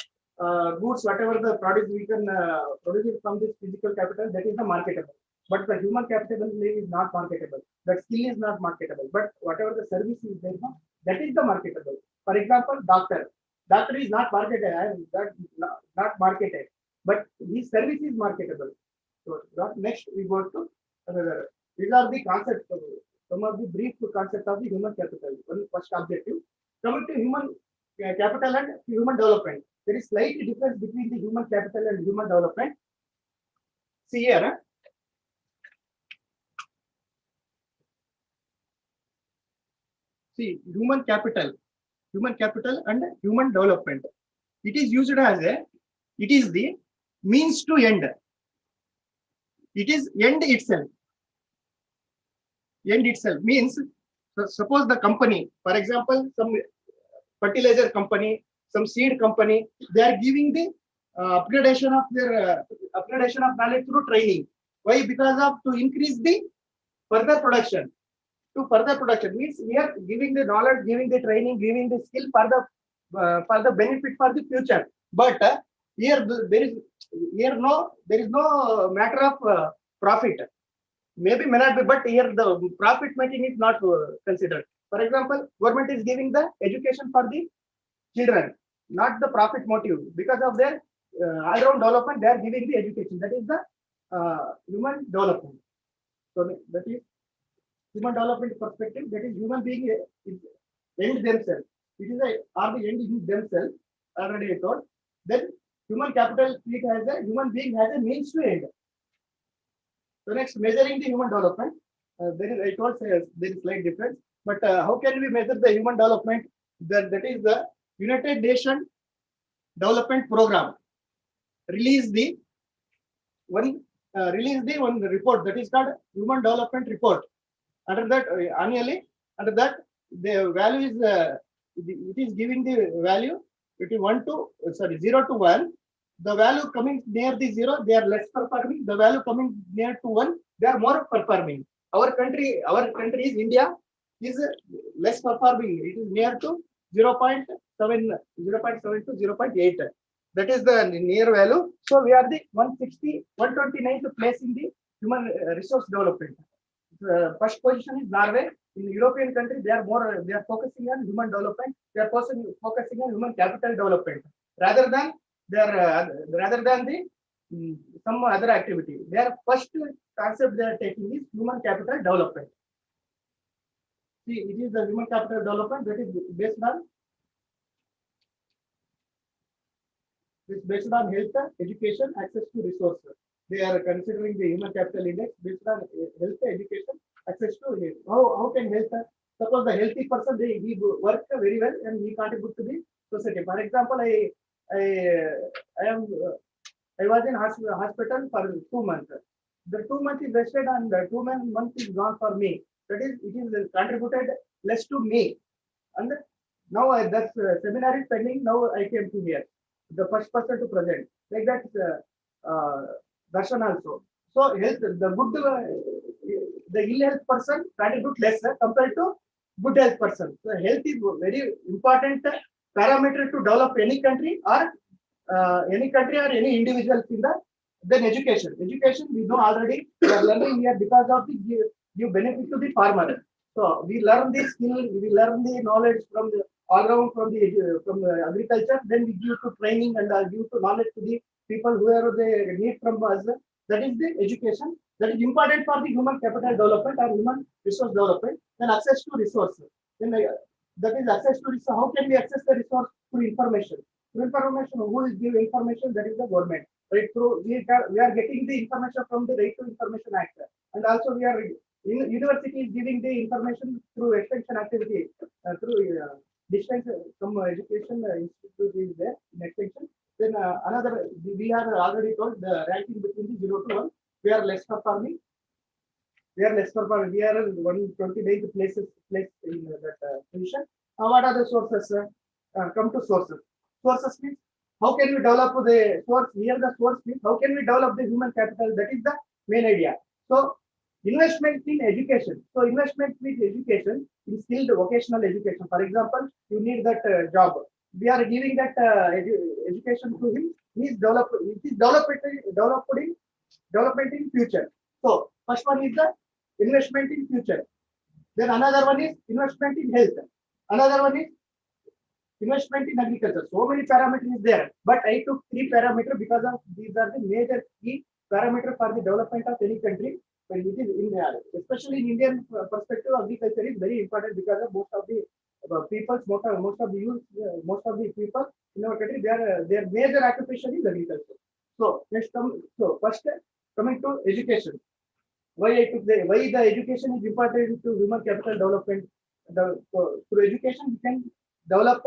goods, whatever the produce we can produce it from this physical capital, that is the marketable. but the human capital is not marketable. That skill is not marketable. But whatever the service is there, that is the marketable. For example, doctor. Doctor is not marketed. Not marketed, but his service is marketable. So next we go to another. These are the concepts. Some of the brief concepts of the human capital. One first objective. Coming to human capital and human development. There is slight difference between the human capital and human development. See here. See, human capital and human development. It is used as it is the means to end. It is end itself. End itself means, suppose the company, for example, some fertilizer company, some seed company, they are giving the upgradation of their upgradation of knowledge through training. Why? Because of to increase the further production. To further production means we are giving the knowledge, giving the training, giving the skill for the benefit for the future. But here there is no matter of profit. Maybe may not be, but here the profit making is not considered. For example, government is giving the education for the children, not the profit motive. Because of their all-round development, they are giving the education. That is the human development. So that is human development perspective. That is human being end themselves. It is are the end in themselves. Already I told. Then human capital treat as a human being has a means to end. So next, measuring the human development. There is I told there is slight difference. But how can we measure the human development? That is the United Nations Development Program release the one report that is called Human Development Report. Under that annually, under that the value is it is giving the value between 0 to 1. The value coming near the 0, they are less performing. The value coming near to 1, they are more performing. Our country is India, is less performing. It is near to 0.7 to 0.8. That is the near value. So we are the 129th place in the human resource development. First position is Norway. In the European country, they are focusing on human development. They are focusing on human capital development rather than the some other activity. Their first concept they are taking is human capital development. See, it is the human capital development that is based on health, education, access to resources. They are considering the human capital index based on health, education, access to health. How can health? Suppose the healthy person he work very well and he contribute to the society. For example, I was in hospital for 2 months. The 2 months is wasted and the 2 months is gone for me. That is, it is contributed less to me. And now that seminar is pending. Now I came to here, the first person to present. Like that, Darshan also. So health, the ill health person contribute less compared to good health person. So health is very important parameter to develop any country or any individuals in the then education. Education we know already. We are learning here because of the give benefit to the farmer. So we learn the skill, we learn the knowledge from the all around from the agriculture. Then we give to training and give to knowledge to the people whoever they need from us. That is the education. That is important for the human capital development or human resource development. Then access to resources. Then that is access to resource. How can we access the resource? Through information. Through information, who is giving information? That is the government. Right through we are getting the information from the Right to Information Act, and also we are in university is giving the information through extension activity through distance. Some education institute is there in extension. Then another we are already told the ranking between the 0 to 1. We are less performing. We are 129th place in that position. What are the sources? Come to sources. Sources means how can we develop the source? Here the source means how can we develop the human capital? That is the main idea. So investment in education. So investment with education in skilled vocational education. For example, you need that job. We are giving that education to him. He is development in future. So First one is the investment in future. Then another one is investment in health. Another one is investment in agriculture. So many parameters is there, but I took three parameters because of these are the major key parameters for the development of any country. But it is in especially in Indian perspective, agriculture is very important because of most of the people, most of the youth, most of the people in our country, their major occupation is agriculture. So let's come. So first, coming to education. Why I took why the education is important to human capital development. So through education we can develop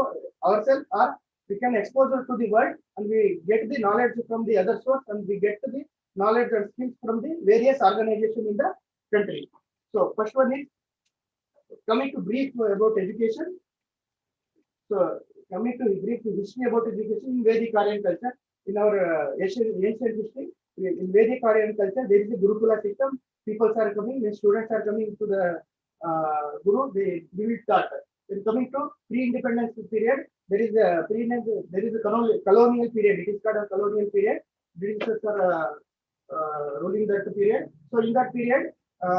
ourselves, or we can expose to the world, and we get the knowledge from the other source, and we get the knowledge and skills from the various organizations in the country. So first one is coming to brief about education. So coming to brief history about education in Vedic Aryan culture, in our ancient history, in Vedic Aryan culture, there is a Gurukula system. People are coming, the students are coming to the Guru, they give it taught. Then coming to pre-independence period, there is a colonial period. It is called a colonial period. Britishers are ruling that period. So in that period,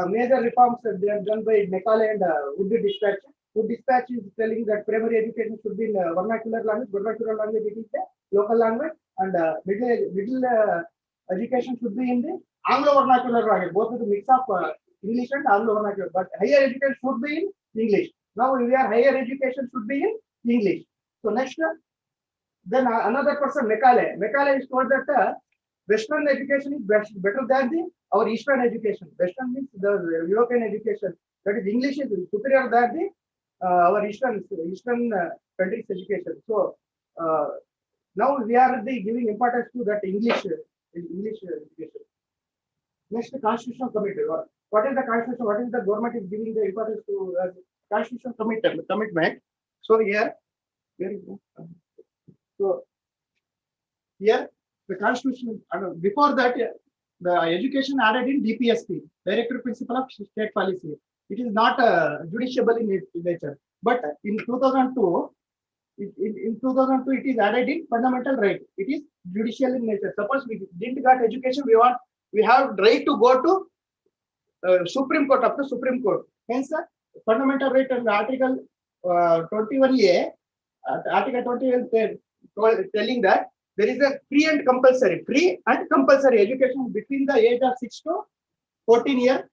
major reforms they are done by Macaulay and Wood Dispatch. Wood Dispatch is telling that primary education should be in vernacular language. Vernacular language it is the local language, and middle education should be in the Anglo vernacular language. Both of the mix of English and Anglo vernacular. But higher education should be in English. Now we are higher education should be in English. So next, then another person, Macaulay. Macaulay is told that Western education is better than our Eastern education. Western means the European education. That is English is superior than our Eastern countries' education. So now we are giving importance to that English education. Next, Constitutional Committee. What is the Constitution? What is the government is giving the importance to Constitutional commitment? So here is so here the Constitution. Before that, the education added in DPSP, Director Principle of State Policy. It is not judiciable in nature, but in 2002. In 2002, it is added in fundamental right. It is judicial in nature. Suppose we didn't got education, we have right to go to Supreme Court, up to Supreme Court. Hence, fundamental right and Article 21A, Article 21 telling that there is a free and compulsory education between the age of 6 to 14 year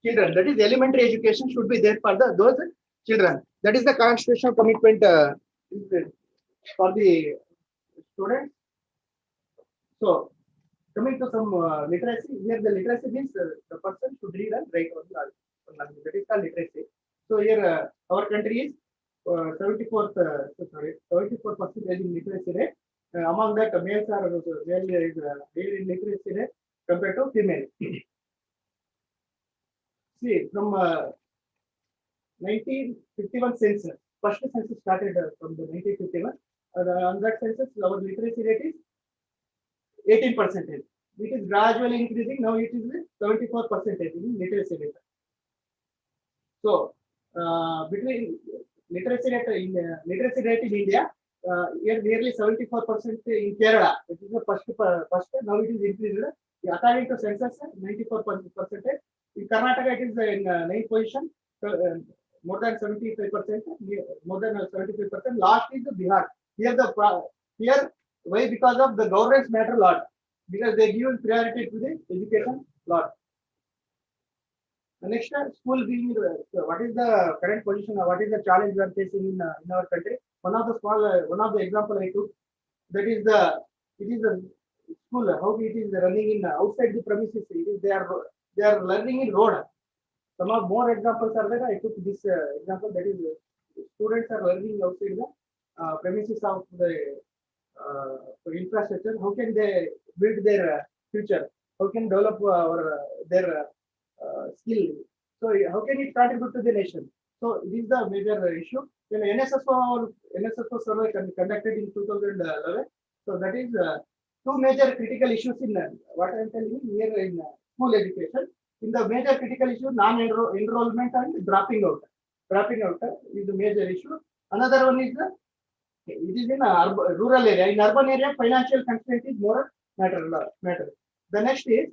children. That is elementary education should be there for those children. That is the constitutional commitment for the students. So coming to some literacy, here the literacy means the person should read and write on the language. That is called literacy. So here our country is 74% in literacy rate. Among that, males are male is in literacy rate compared to female. See, from 1951 census, first census started from the 1951. On that census, our literacy rate is 18%. It is gradually increasing. Now it is 74% in literacy rate. So between literacy rate in India, here nearly 74% in Kerala. It is the first. Now it is increased. According to census, 94%. In Karnataka, it is in 9th position. More than 75%. More than 75%. Last is the Bihar. Here why? Because of the governments matter a lot. Because they give priority to the education lot. The next school being what is the current position? What is the challenge we are facing in our country? One of the example I took, that is it is a school how it is running in outside the premises. It is they are learning in road. Some of more examples are there. I took this example, that is students are learning outside the premises of the infrastructure. How can they build their future? How can develop their skill? So how can it contribute to the nation? So this is the major issue. Then NSSO survey conducted in 2011. So that is two major critical issues in what I am telling you here in school education. In the major critical issue, non-enrollment and dropping out. Dropping out is the major issue. Another one is it is in rural area. In urban area, financial constraint is more matter. The next is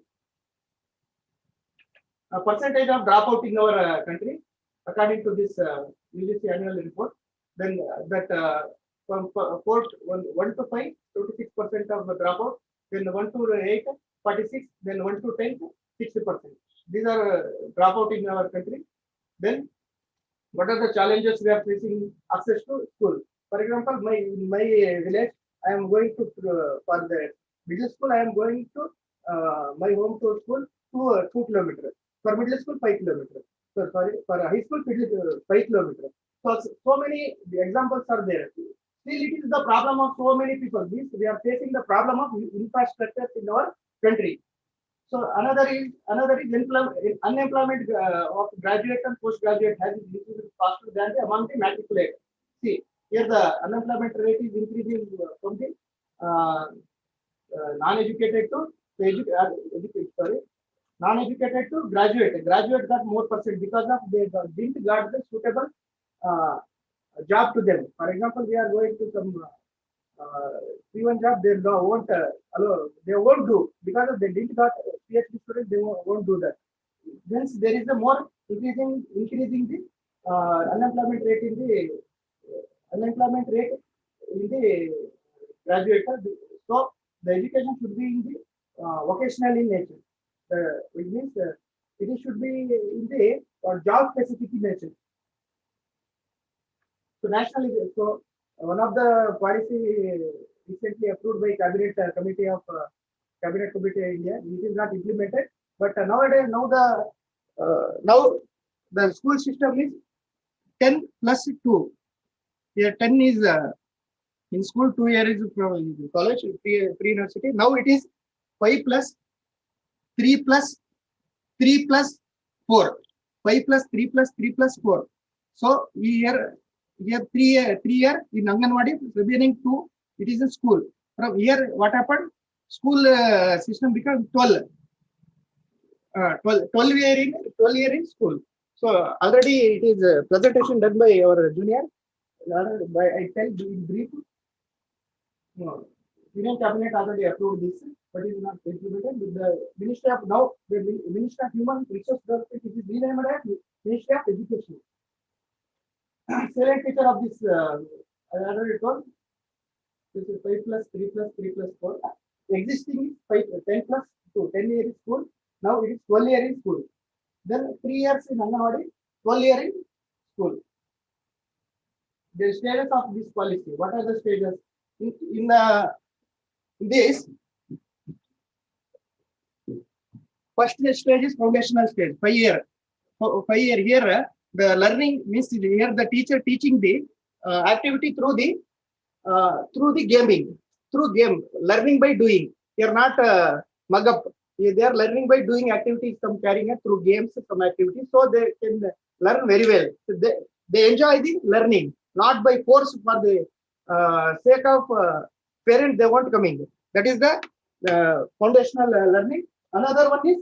percentage of dropout in our country according to this UGC annual report. Then that from 1 to 5, 26% of the dropout. Then 1 to 8, 46. Then 1 to 10, 60%. These are dropout in our country. Then what are the challenges we are facing access to school? For example, in my village, I am going to for the middle school. I am going to my home to school 2 kilometers. For middle school, 5 kilometers. So sorry, for high school, 5 kilometers. So many examples are there. Still, it is the problem of so many people. This we are facing the problem of infrastructure in our country. So another is unemployment of graduate and postgraduate has increased faster than the among the matriculate. See, here the unemployment rate is increasing from the uh, non-educated to sorry, non-educated to graduate. Graduate got more percent because of they didn't got the suitable uh, job to them. For example, we are going to some P1 job, won't allow, they won't do because of they didn't got PhD students, they won't do that. Hence, there is a more increasing the unemployment rate in the unemployment rate in the graduate. So the education should be in the vocational in nature. Which means it should be in the job specific in nature. So nationally, so one of the policy recently approved by Cabinet Committee of Cabinet Committee India, it is not implemented. But nowadays, now the school system is 10 plus 2. Here 10 is in school, 2 years from college, pre-university. Now it is 5 plus 3 plus 3 plus 4. 5 plus 3 plus 3 plus 4. So here 3 year in Anganwadi, remaining 2, it is a school. From here, what happened? School system become 12. 12 year in school. So already it is a presentation done by our junior. I tell in brief. No, Union Cabinet already approved this, but it is not implemented. With the Ministry of now, the Ministry of Human Resource Development, it is renamed as Ministry of Education. Salient feature of this, I already told, this is 5 plus 3 plus 3 plus 4. Existing is 10 plus 2, 10 year in school. Now it is 12 year in school. Then 3 years in Anganwadi, 12 year in school. The stages of this policy. What are the stages? In this, first stage is foundational stage, 5 year. 5 year here, the learning means here the teacher teaching the activity through the gaming, through game, learning by doing. You're not mug up. They are learning by doing activities, some carrying it through games, some activities, so they can learn very well. So they enjoy the learning, not by force for the sake of parents. They want coming. That is the foundational learning. Another one is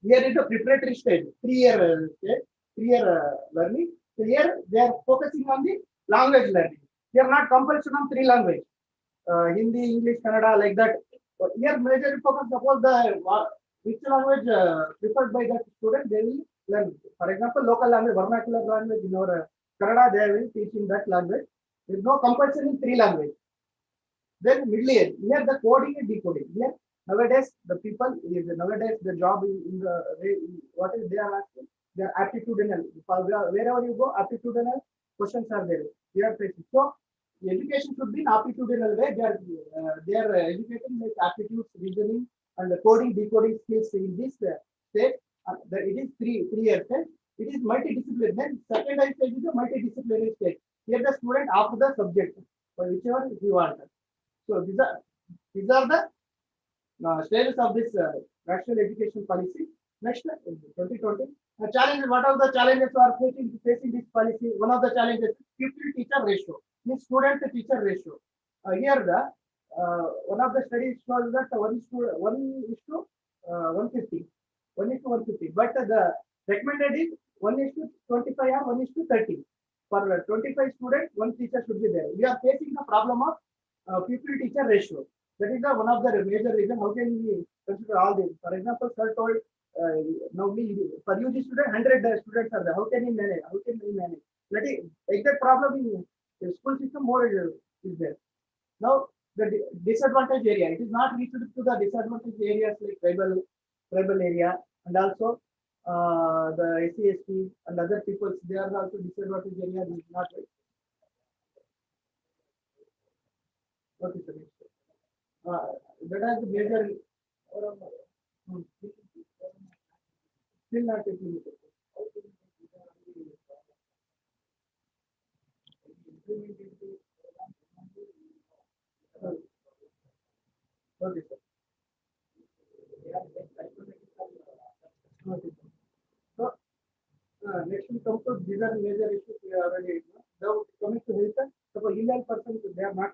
here is the preparatory stage, 3 year stage, 3 year learning. So here they are focusing on the language learning. They are not compulsion on 3 languages, Hindi, English, Kannada, like that. But here major focus, suppose the which language preferred by the student, they will learn. For example, local language, vernacular language in our Kannada, they will teach in that language. There is no compulsion in 3 languages. Then middle age, here the coding and decoding. Here nowadays the people is nowadays the job in the what is they are asking, they are aptitudinal. Wherever you go, aptitudinal questions are there. We are facing. So education should be in aptitudinal way. They are educating like aptitudes, reasoning, and the coding, decoding skills in this state. It is three years. It is multidisciplinary. Then second stage is a multidisciplinary stage. Here the student after the subject, for whichever he wants. So these are the stages of this national education policy. Next, 2020. Challenges. What are the challenges we are facing this policy? One of the challenges, pupil-teacher ratio, means student-to-teacher ratio. Here, the one of the studies shows that 1:150, 1:150. But the recommended is 1:25 or 1:30. For 25 students, one teacher should be there. We are facing the problem of pupil-teacher ratio. That is one of the major reasons. How can we consider all this? For example, sir told now we for UG student 100 students are there. How can he manage? How can we manage? Let it exact problem in the school system more is there. Now the disadvantaged area, it is not reached to the disadvantaged areas like tribal area, and also the SC/ST and other peoples. They are also disadvantaged area. This is not right. What is the next? That has the major. Hmm, still not taking it. Okay, sir. Okay. So next we come to these are major issues we already know. Now coming to health, suppose ill person they are not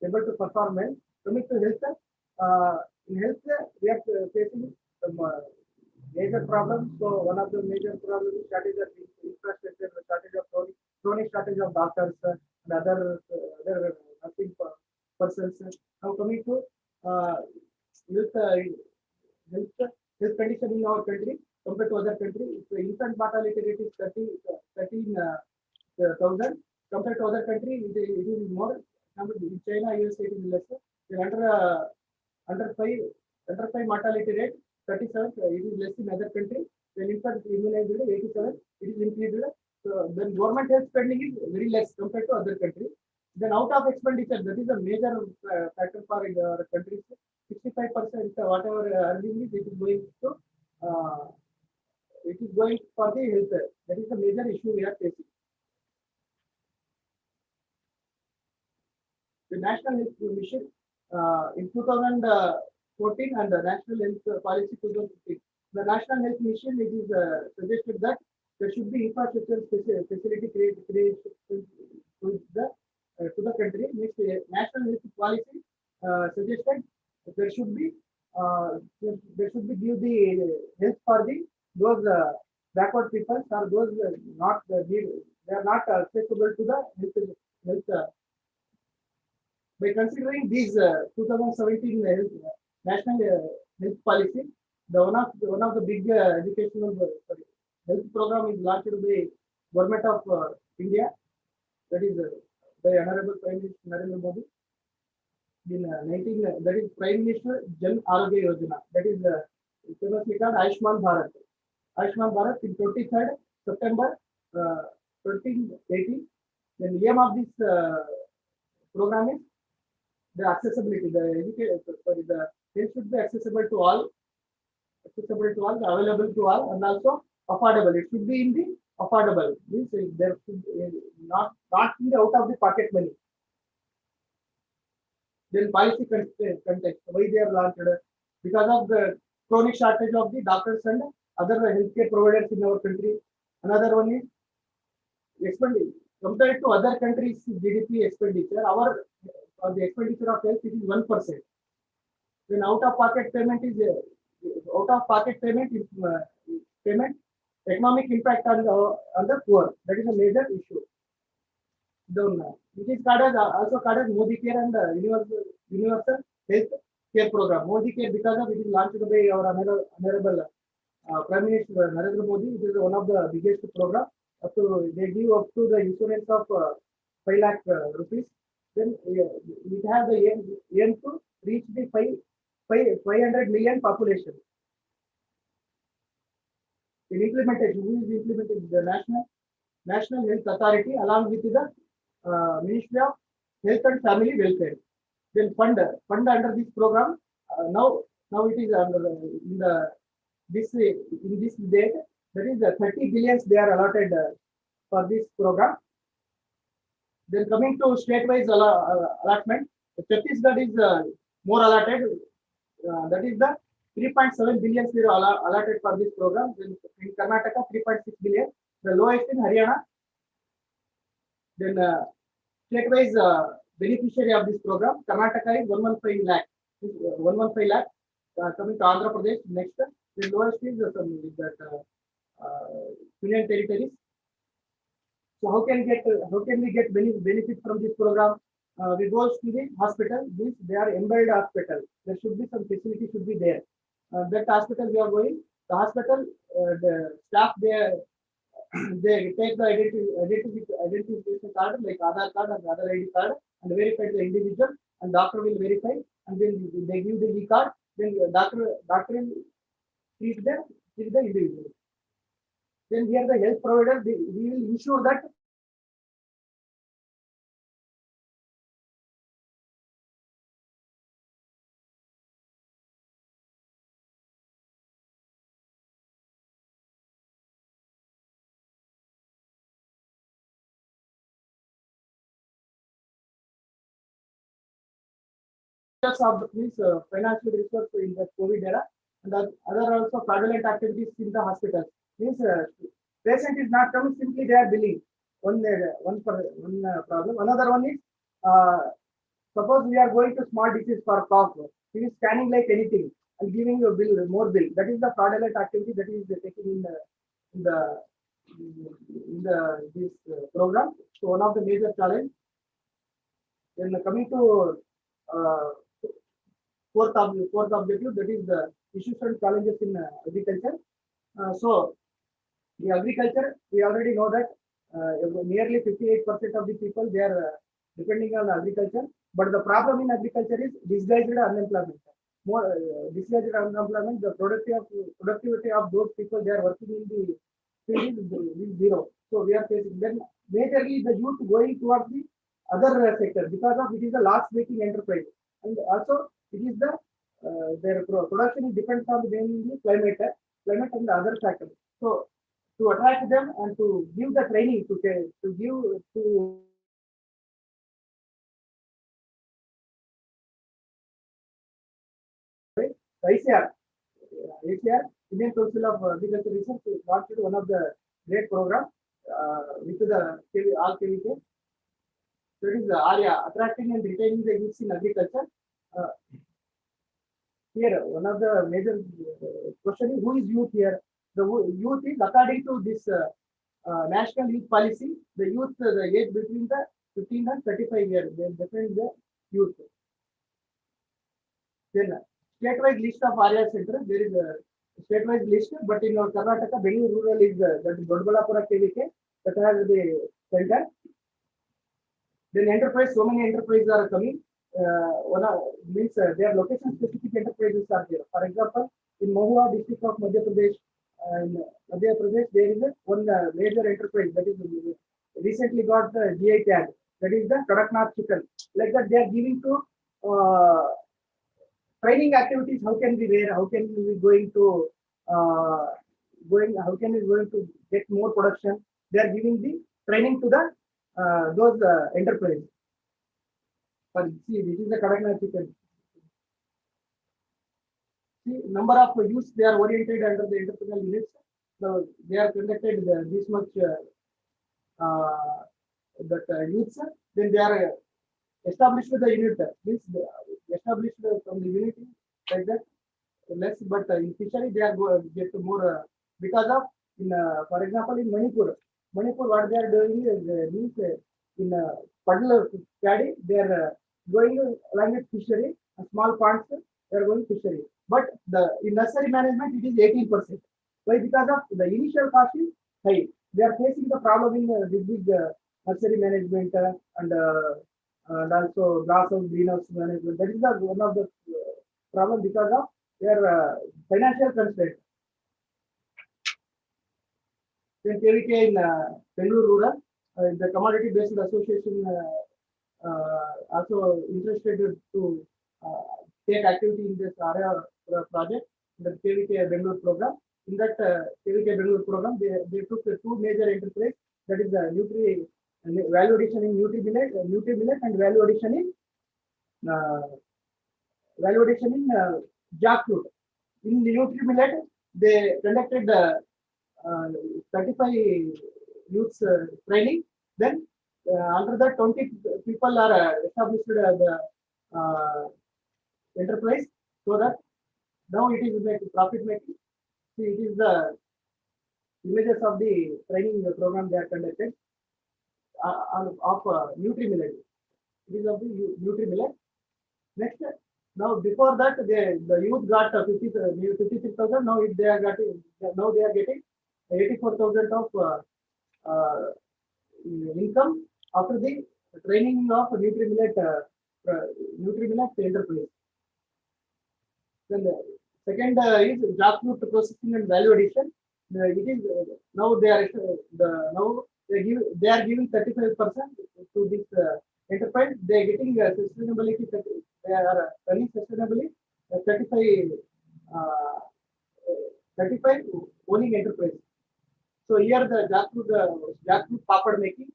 able to perform well. Coming to health, in health we are facing some major problems. So one of the major problems is shortage of infrastructure, shortage of chronic shortage of doctors and other nursing persons. Now coming to uh, health, health condition in our country compared to other country, the infant mortality rate is 13,000. Compared to other country, it is more. In China, USA it is lesser. In under five mortality rate 37. It is less in other country. When infant immunized rate 87, it is increased. So then government health spending is very less compared to other countries. Then out of expenditure, that is a major factor for our countries. 65% whatever earning is, uh, it is going for the health. That is the major issue we are facing. The National Health Mission in 2014 and the National Health Policy 2015. The National Health Mission, it is suggested that there should be infrastructure facility creation to the country. Next, National Health Policy suggested that there should be give the health for the those backward people or those not need, they are not accessible to the health by considering these 2017 national health policy, one of the big educational health program is launched by government of India, that is by Honorable Prime Minister Narendra Modi in 19 that is Prime Minister Jan Arogya Yojana, that is famously called Ayushman Bharat. Ayushman Bharat in 23rd September 2018. The name of this program is the accessibility, the health should be accessible to all, available to all, and also affordable. It should be in the affordable. Means there should not in the out of the pocket money. Then policy context, why they are launched because of the chronic shortage of the doctors and other healthcare providers in our country. Another one is expenditure compared to other countries' GDP expenditure. Our the expenditure of health it is 1%. When out of pocket payment is payment economic impact on the poor. That is a major issue. It is called as also called as Modi Care and Universal Health Care Program. Modi Care because of it is launched by our honorable Prime Minister Narendra Modi. It is one of the biggest program. They give up to the insurance of 5 lakh rupees. Then it has the aim to reach the 500 million population. In implementation, who is implementing the National Health Authority along with the Ministry of Health and Family Welfare. Then fund under this program. Now it is under in this date. That is 30 billions they are allotted for this program. Then coming to state-wise allotment, Chhattisgarh is more allotted. That is the 3.7 billion allotted for this program. Then in Karnataka, 3.6 billion. The lowest in Haryana. Then state-wise beneficiary of this program, Karnataka is 115 lakh. 115 lakh. Coming to Andhra Pradesh next. The lowest is Union Territories. So how can we get benefit from this program? We go to the hospital. They are embedded hospital. There should be some facility should be there. That hospital we are going. The hospital, the staff, they take the identification card like Aadhaar card and other ID card and verify the individual, and doctor will verify, and then they give the E card. Then doctor will treat the individual. Then here the health provider, we will ensure that of means financial resource in the COVID era, and other also fraudulent activities in the hospitals. Means patient is not coming, simply they are billing. One problem. Another one is uh, suppose we are going to small disease for cough, he is scanning like anything and giving you a bill, more bill. That is the fraudulent activity that is taken in the in the this program. So one of the major challenge. Then coming to uh, fourth objective, that is the issues and challenges in agriculture. So the agriculture, we already know that nearly 58% of the people, they are depending on agriculture. But the problem in agriculture is disguised unemployment. More disguised unemployment, the productivity of those people, they are working in the field is zero. So we are facing then majorly the youth going towards the other sector because of it is a loss making enterprise, and also it is the their production is depends on mainly climate and the other factors. So to attract them and to give the training to give to ICR, Indian Council of Agriculture Research launched one of the great program with the all KVK. That is the area attracting and retaining the youths in agriculture. Uh, Here, one of the major question is who is youth here? The youth is according to this national youth policy. The youth, the age between the 15 and 35 years, they define the youth. Then state-wise list of area center, there is a state-wise list, but in our Karnataka, Bengaluru rural is that is Dodballapura KVK that has the center. Then enterprise, so many enterprises are coming. One means their location specific enterprises are there. For example, in Mahua district of Madhya Pradesh, there is one major enterprise that is recently got the GI tag. That is the Kadaknath chicken. Like that, they are giving to training activities. How can we wear? How can we going to How can we going to get more production? They are giving the training to the those enterprise. But see, this is the Kadaknath chicken. See, number of youths they are oriented under the entrepreneurial units. So they are conducted this much that youths. Then they are established the unit. Means established from the unit like that. Less, but in fishery they are get more because of in for example in Manipur what they are doing is means in paddle caddy they are going along with fishery small ponds they are going fishery, but the in nursery management it is 18%. Why? Because of the initial cost is high. They are facing the problem in this big nursery management and also glasshouse greenhouse management. That is the one of the problem because of their financial constraint. Then KVK in Bengaluru rural, the commodity based association also interested to take activity in this area project, the KVK Bengaluru program. In that KVK Bengaluru program, they took two major enterprise, that is the value addition in nutri millet and value addition in jackfruit. In the nutri millet, they conducted the 35 youths training. Then under that 20 people are established the enterprise, so that now it is profit making. See, it is the images of the training program they are conducted of nutri millet. It is of the nutri millet. Next, Now before that, the youth got 53,000. Now they are getting, now they are getting 84,000 of income after the training of Nutrimillet enterprise. Then the second is jackfruit processing and value addition. It is now they are now they are giving 35% to this enterprise. They are getting sustainability. They are running sustainably 35 uh, 35 owning enterprise. So here the jackfruit papad making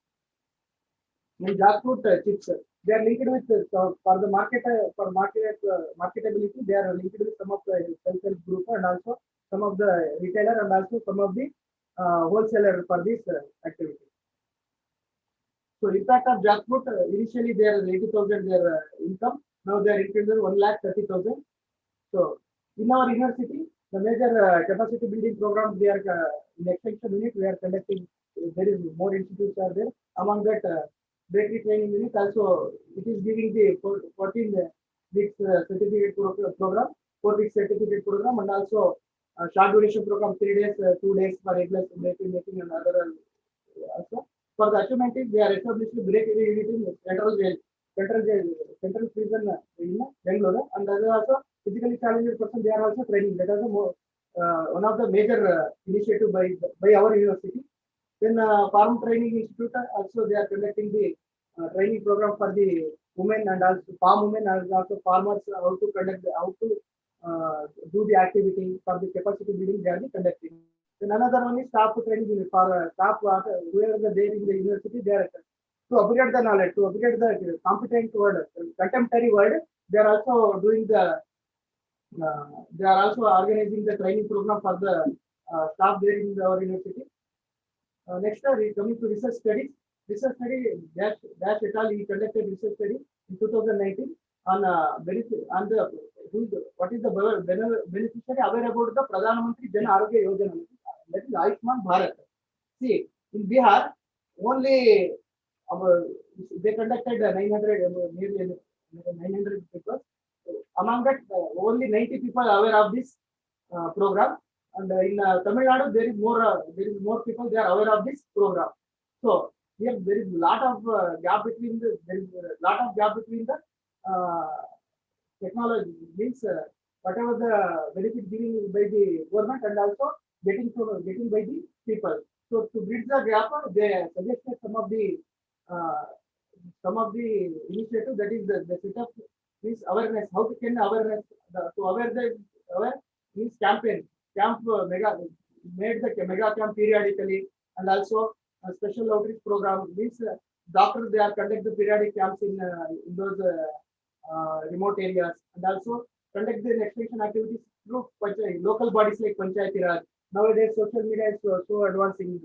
and jackfruit chips. They are linked with for the market marketability. They are linked with some of the self-help group and also some of the retailer and also some of the wholesaler for this activity. So impact of jackfruit initially they are 80,000 their income. Now they are increasing 1,30,000. So in our university, the major capacity building programs they are in extension unit we are conducting. There is more institutes are there. Among that, bakery training unit also it is giving the 14 weeks certificate program, 4 week certificate program, and also short duration program 3 days, 2 days for regular bakery making and other also. For the achievement is they are established bakery unit in central prison in Bangalore, and other also physically challenged person they are also training. That is one of the major initiative by our university. Then Farm Training Institute also they are conducting the training program for the women and also farm women and also farmers how to conduct how to do the activity for the capacity building they are conducting. Then another one is staff training unit for staff whoever there in the university they are to upgrade the knowledge, to upgrade the competent word, contemporary word. They are also doing the they are also organizing the training program for the staff there in our university. Next, we coming to research studies. Research study Dash et al. He conducted research study in 2019 on benefit on the what is the beneficiary aware about the Pradhan Mantri Jan Arogya Yojana. That is Ayushman Bharat. See, in Bihar, only they conducted 900 nearly 900 people. Among that, only 90 people are aware of this program. And in Tamil Nadu, there is more people they are aware of this program. So here there is a lot of gap between the uh, technology means whatever the benefit given by the government and also getting by the people. So to bridge the gap, they suggested uh, some of the initiative that is the setup is awareness. How can awareness to aware the aware means campaign camp mega made the mega camp periodically and also a special outreach program means doctors they are conduct the periodic camps in those remote areas and also conduct the extension activities through local bodies like Panchayati Raj. Nowadays, social media is so advancing.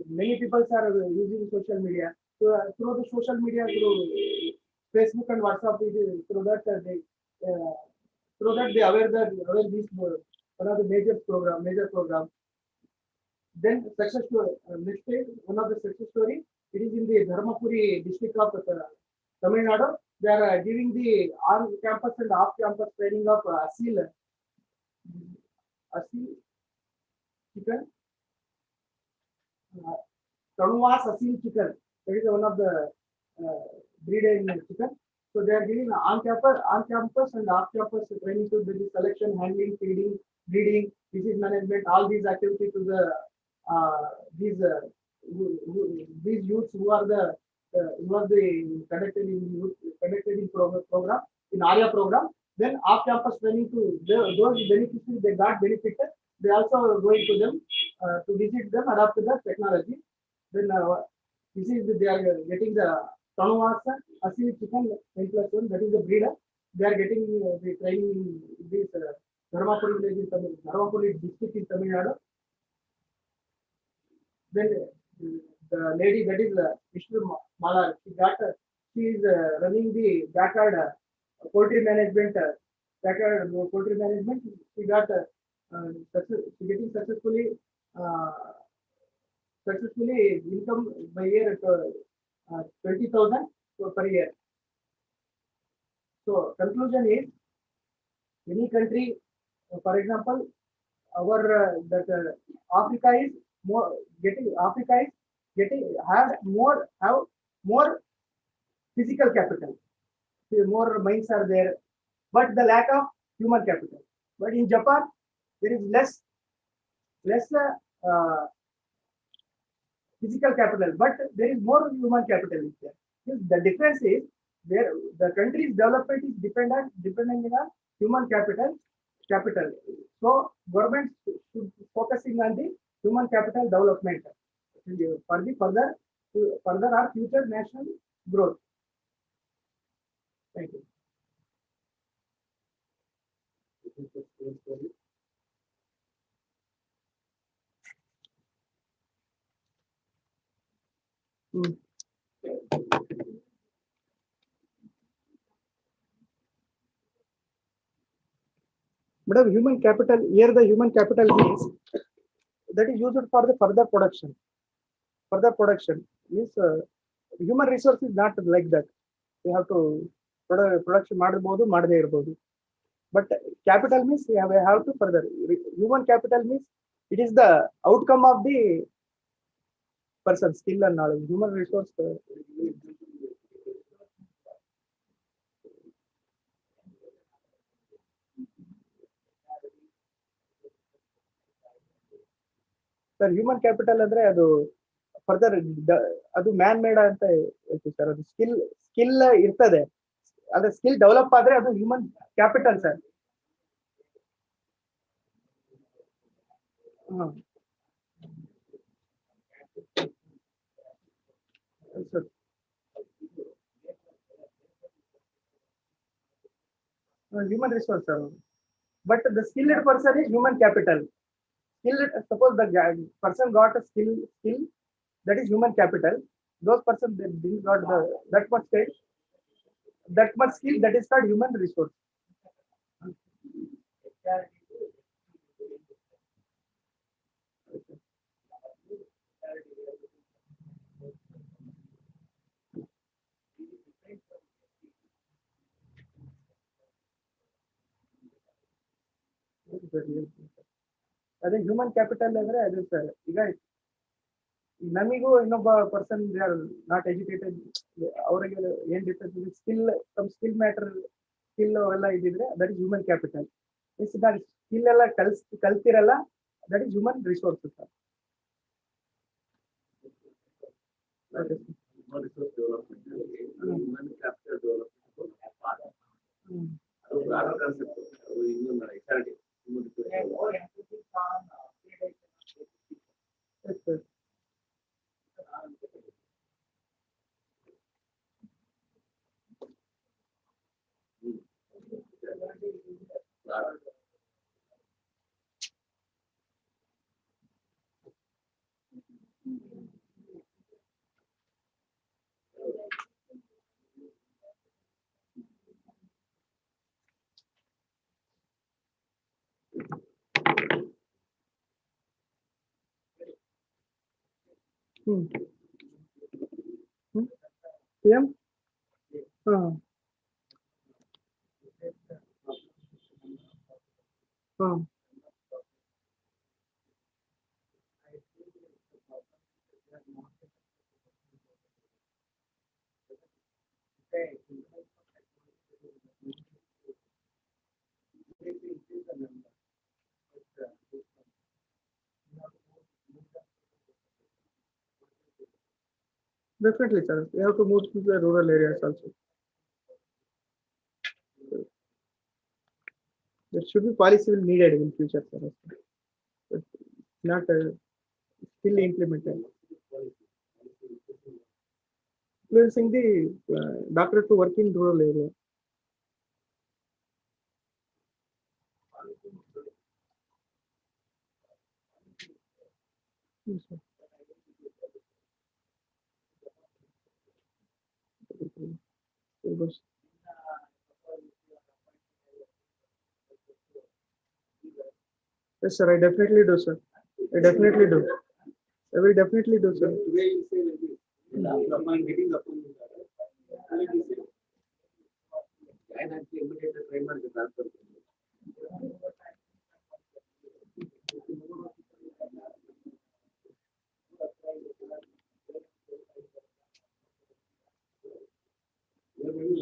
Many people are using social media. So, through the social media, through Facebook and WhatsApp, uh, through that they aware this one of the major program. Then success story. Next is one of the success story. It is in the Dharmapuri district of Tamil Nadu. They are giving the on-campus and off-campus training of asil chicken, Tanwas asil chicken. That is one of the breed in chicken. So they are giving on-campus and off-campus training to the selection, handling, feeding, breeding, disease management, all these activities to the uh, these uh, these youths who are the conducted in program in ARIA program. Then off-campus training to those beneficiaries they got benefited. They also going to them to visit them, adapt to the technology. Then this is they are getting the Tanuvasa Asili chicken 10+1. That is the breeder. They are getting the training in this Dharmapuri village in Dharmapuri district in Tamil Nadu. Then the lady that is Vishnu Malar, she is running the backyard poultry management. Backyard poultry management. She got getting uh, successfully income by year 20,000 per year. So conclusion is Any country, for example, our that Africa is more getting Africa is getting have more physical capital. More mines are there, but the lack of human capital. But in Japan, there is less physical capital, but there is more human capital is there. The difference is where the country's development is depending on human capital. So government should focusing on the human capital development for the further our future national growth. Thank you. Hmm. But human capital here, the human capital means that is used for the further production. Further production is human resource is not like that. We have to production ಮಾಡಬಹುದು ಮಾಡದೇ ಇರಬಹುದು. But capital means we have to further. Human capital means it is the outcome of the person skill and knowledge. Human resource. Sir, human capital ಅಂದ್ರೆ ಅದು further ಅದು man made ಅಂತ ಹೇಳ್ತೀವಿ sir. ಅದು skill ಇರ್ತದೆ, ಅದ್ರ ಸ್ಕಿಲ್ ಡೆವಲಪ್ ಆದ್ರೆ ಅದು human capital sir. Human resource sir. But the skilled person is human capital. Skilled, suppose the person got a skill that is human capital. Those person they didn't got that much state, that much skill, that is called human resource. ಅದೇ human capital ಅಂದ್ರೆ ಅದು sir. ಈಗ ನಮಿಗೂ ಇನ್ನೊಬ್ಬ person not educated ಅವರಿಗೆ ಏನ್ difference skill matter skill ಎಲ್ಲ ಇದಿದ್ರೆ that is human capital. Skill ಎಲ್ಲ ಕಲ್ತಿರಲ್ಲ, that is human resource sir. PM? Definitely, sir. We have to move to the rural areas also. There should be policy will needed in future, sir. But not still implemented. Influencing the doctor to work in rural area. Yes, sir. Yes, sir. I definitely do, sir. I definitely do. I will definitely do, sir.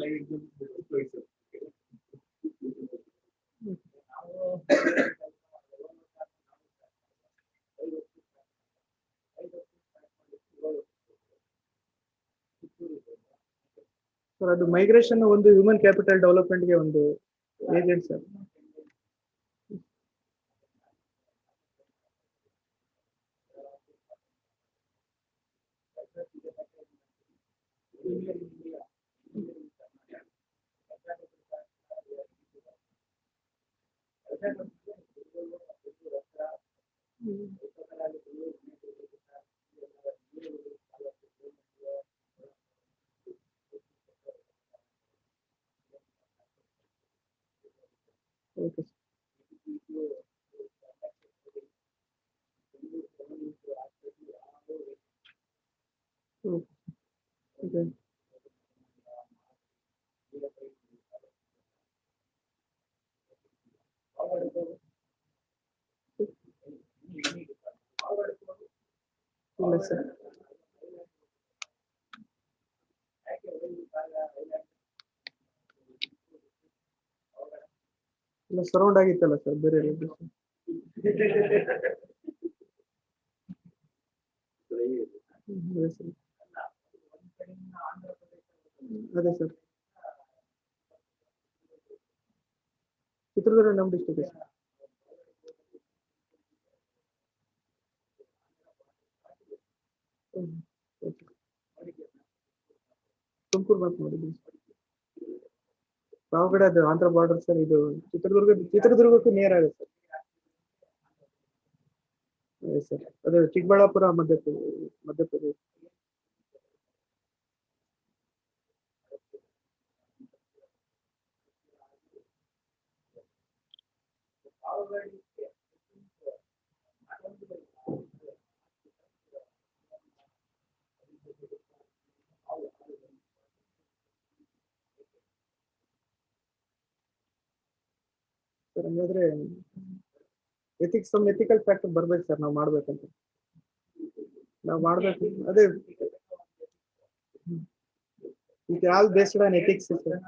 live example. Sir ಅದು migration ಒಂದು human capital ಡೆವಲಪ್ಮೆಂಟ್ಗೆ ಒಂದು agent sir. Okay okay ಇಲ್ಲ sir. ಇಲ್ಲ surround ಆಗಿತ್ತಲ್ಲ sir ಬೇರೆ ಅದೇ sir Chitradurga ನಮ್ಮ district sir. Tumakuru ಮಾತು ಮಾಡಿದ್ದೀನಿ ಪಾವಗಡ, ಅದು ಆಂಧ್ರ ಬಾರ್ಡರ್ ಸರ್. ಇದು ಚಿತ್ರದುರ್ಗಕ್ಕೂ ನಿಯರ್ ಆಗುತ್ತೆ ಸರ್. ಅದು ಚಿಕ್ಕಬಳ್ಳಾಪುರ ಮಧ್ಯಪ್ರದೇಶ. ಸರ್ ಹಂಗಾದ್ರೆ ಎಥಿಕಲ್ ಫ್ಯಾಕ್ಟರ್ ಬರ್ಬೇಕು ಸರ್. ನಾವು ಮಾಡ್ಬೇಕಂತ ಅದೇ it all based on ethics sir.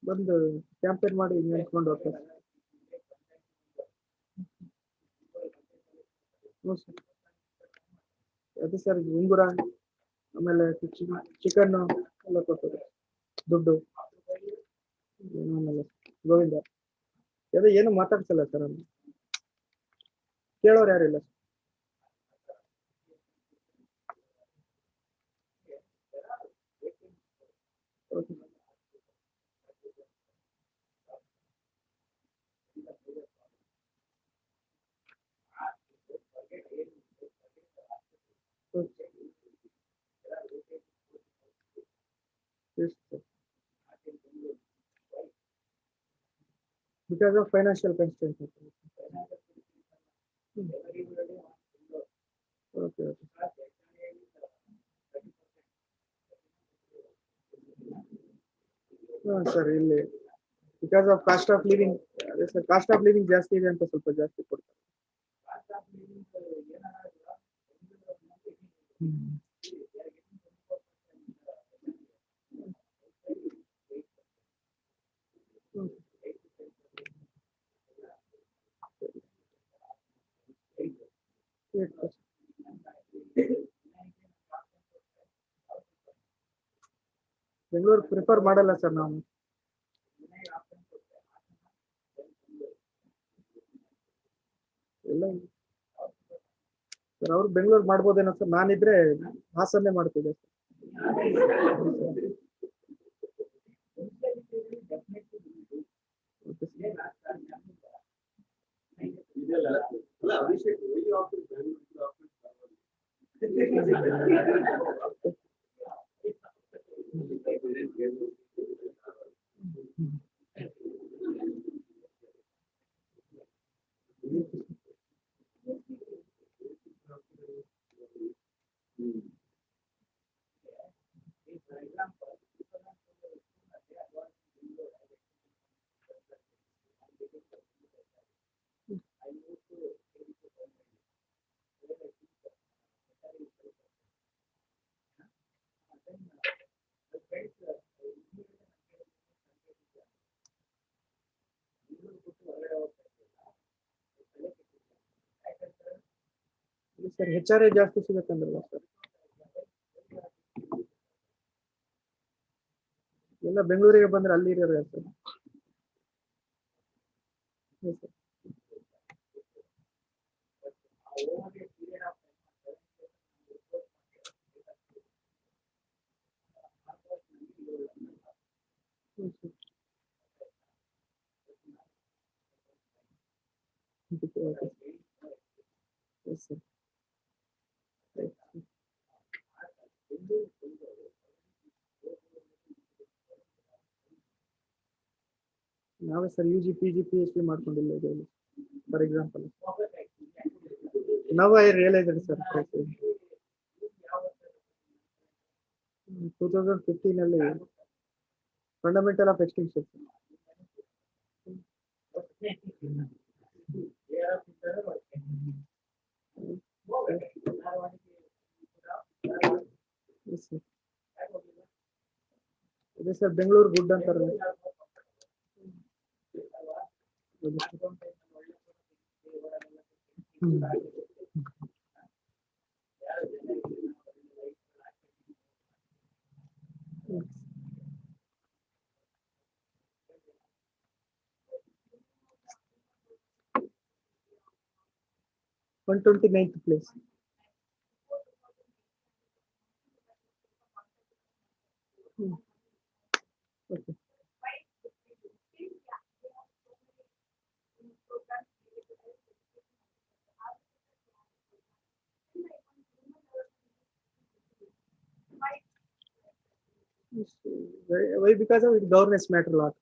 ಬಂದು ಕ್ಯಾಂಪೇನ್ ಮಾಡಿ ನೆನ್ಸ್ಕೊಂಡು ಹೋಗ್ತಾರೆ. ಅದೇ ಸರ್ ಉಂಗುರ ಆಮೇಲೆ ಚಿಕನ್ ಎಲ್ಲ ಕೊಡ್ತಾರೆ, ದುಡ್ಡು. ಆಮೇಲೆ ಗೋವಿಂದ ಅದೇ ಏನು ಮಾತಾಡ್ಸಲ್ಲ ಸರ್. ಅಲ್ಲಿ ಕೇಳೋರು ಯಾರಿಲ್ಲ. Okay yes sir. Because of financial constraints. Okay, okay. No, sir, ಇಲ್ಲಿ because of cost of living. ಅದೇ ಸರ್, ಕಾಸ್ಟ್ ಆಫ್ ಲಿವಿಂಗ್ ಜಾಸ್ತಿ ಇದೆ ಅಂತ ಸ್ವಲ್ಪ ಜಾಸ್ತಿ ಕೊಡ್ತಾರೆ. ಬೆಂಗಳೂರು ಪ್ರಿಫರ್ ಮಾಡಲ್ಲ ಸರ್ ನಾವು. ಎಲ್ಲ ಸರ್ ಅವ್ರು ಬೆಂಗಳೂರು ಮಾಡ್ಬೋದೇನೋ ಸರ್. ನಾನಿದ್ರೆ ಹಾಸನ್ನೇ ಮಾಡ್ತಿದ್ದೆ ಸರ್. ಸರ್ HR ಜಾಸ್ತಿ ಸಿಗತ್ತಂದ್ರಲ್ಲ ಸರ್, ಎಲ್ಲ ಬೆಂಗಳೂರಿಗೆ ಬಂದ್ರೆ ಅಲ್ಲಿ ಇರೋರು ಸರ್. Yes, sir. ನಾವೇ ಸರ್ UG PG PhD ಮಾಡ್ಕೊಂಡಿಲ್ಲ ಇದರಲ್ಲಿ ಫಾರ್ ಎಕ್ಸಾಂಪಲ್. ನಾವು ಐ ರಿಯಲೈಸ್ಡ್ ಸರ್ 2015 ಅಲ್ಲಿ ಫಂಡಮೆಂಟಲ್ ಆಫ್ ಎಕ್ಸ್ಟೆನ್ಷನ್. ಅದೇ ಸರ್ ಬೆಂಗಳೂರು ಗುಡ್ ಅಂತಾರೆ. One 129th place. Okay. Why? Because of governance matter a lot.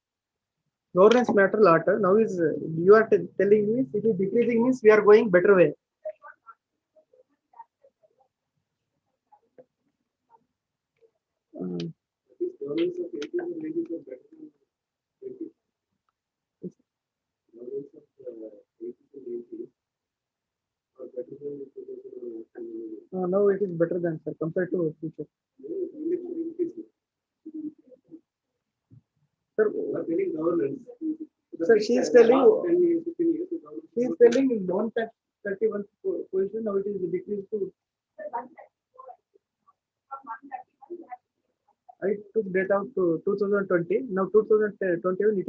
Governance matter a lot. Now is you are telling me it is decreasing means we are going better way. Now it is better than sir compared to future. Sir, she is telling in 131 position now it is decreased to. I took data to 2020. Now 2021 it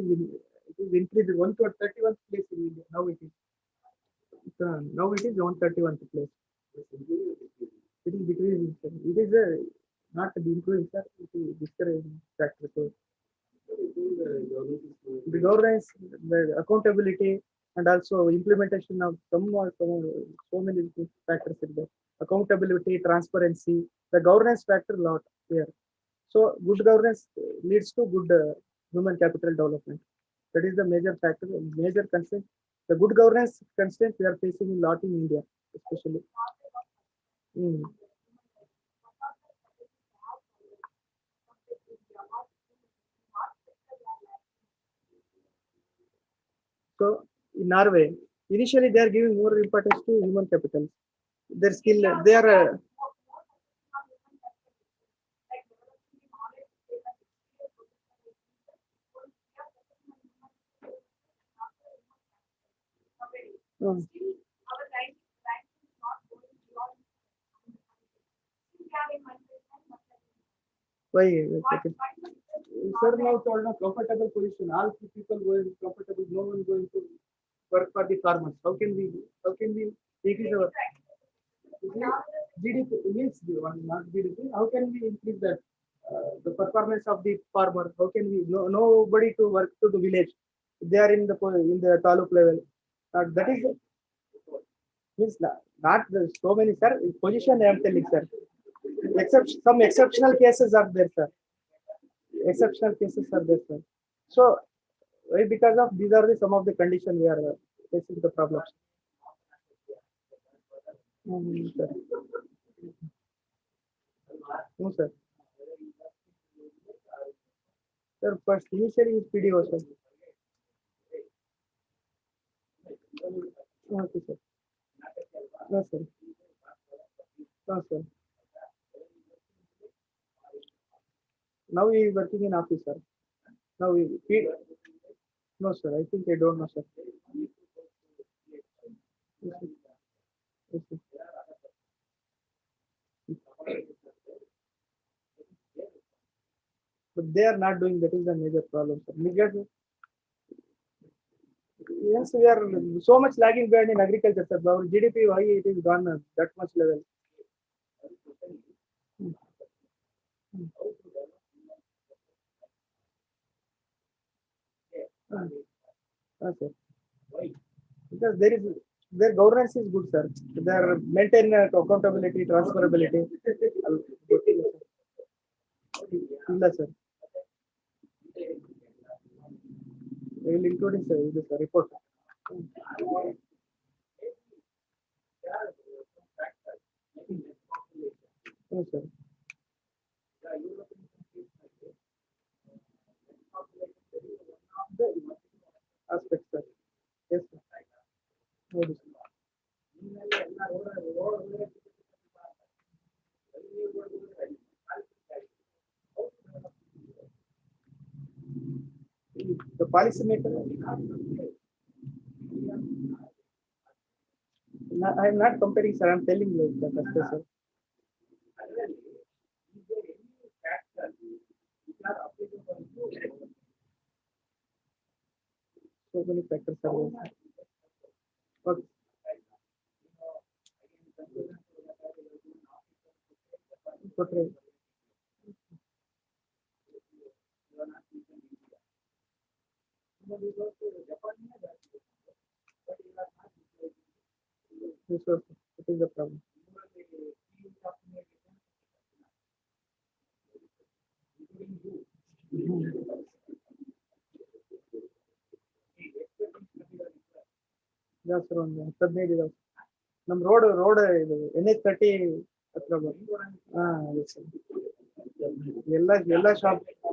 is increased 131st place in India. Now it is 131th place. It is decreasing. It is not increasing, sir. It is discouraging factor. So the governance, the accountability, and also implementation of so many factors in there. Accountability, transparency, the governance factor a lot here. So good governance leads to good human capital development. That is the major factor, major constraint. The good governance constraint we are facing a lot in India, especially. So in Norway, initially they are giving more importance to human capital. Their skill, they are. Why? Sir, now told a comfortable position. All people going comfortable. No one going to work for the farmers. How can we increase our GDP? Means not GDP. How can we increase that the performance of the farmer? How can we nobody to work to the village? They are in the taluk level. That is means not the so many sir position I am telling sir. Except some exceptional cases are there, sir. exceptional cases are there, sir. So because of these are the some of the conditions we are facing the problems. Sir. No, sir. Sir, first initially is PDO, sir. Okay, sir. No, sir. No, sir. Now we working in office, sir. Now we no, sir. I think I don't know, sir. Yes, sir. Yes, sir. But they are not doing. That is the major problem, sir. Because yes, we are so much lagging behind in agriculture, sir. Our GDP, why it is gone that much level? Hmm. Hmm. Hmm. Okay. Because there is their governance is good, sir. Their maintain accountability, transferability. ಇಲ್ಲ sir. We will include in this report. Yes, sir. The aspect, sir. Yes, sir. ಹೌದು sir. The policy maker. I am not comparing, sir. I am telling you the first, sir. So many factors are there. Okay. Portray. Yes, sir. That is the problem. Yes, sir. ಒಂದು 15 ಇದಾವೆ. ನಮ್ಮ road ಇದು NH30 ಹತ್ರ ಹಾ ಅದೇ sir.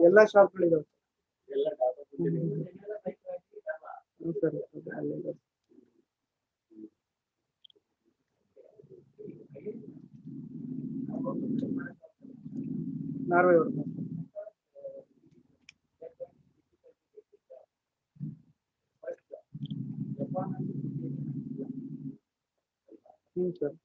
ಎಲ್ಲ ಶಾಪ್ಗಳಿದಾವೆ. ಹ್ಞೂ sir ಅಲ್ಲಿದೆ. ನಾರ್ವೆ ಅವ್ರದ್ದು. ಹ್ಞೂ ಸರ್.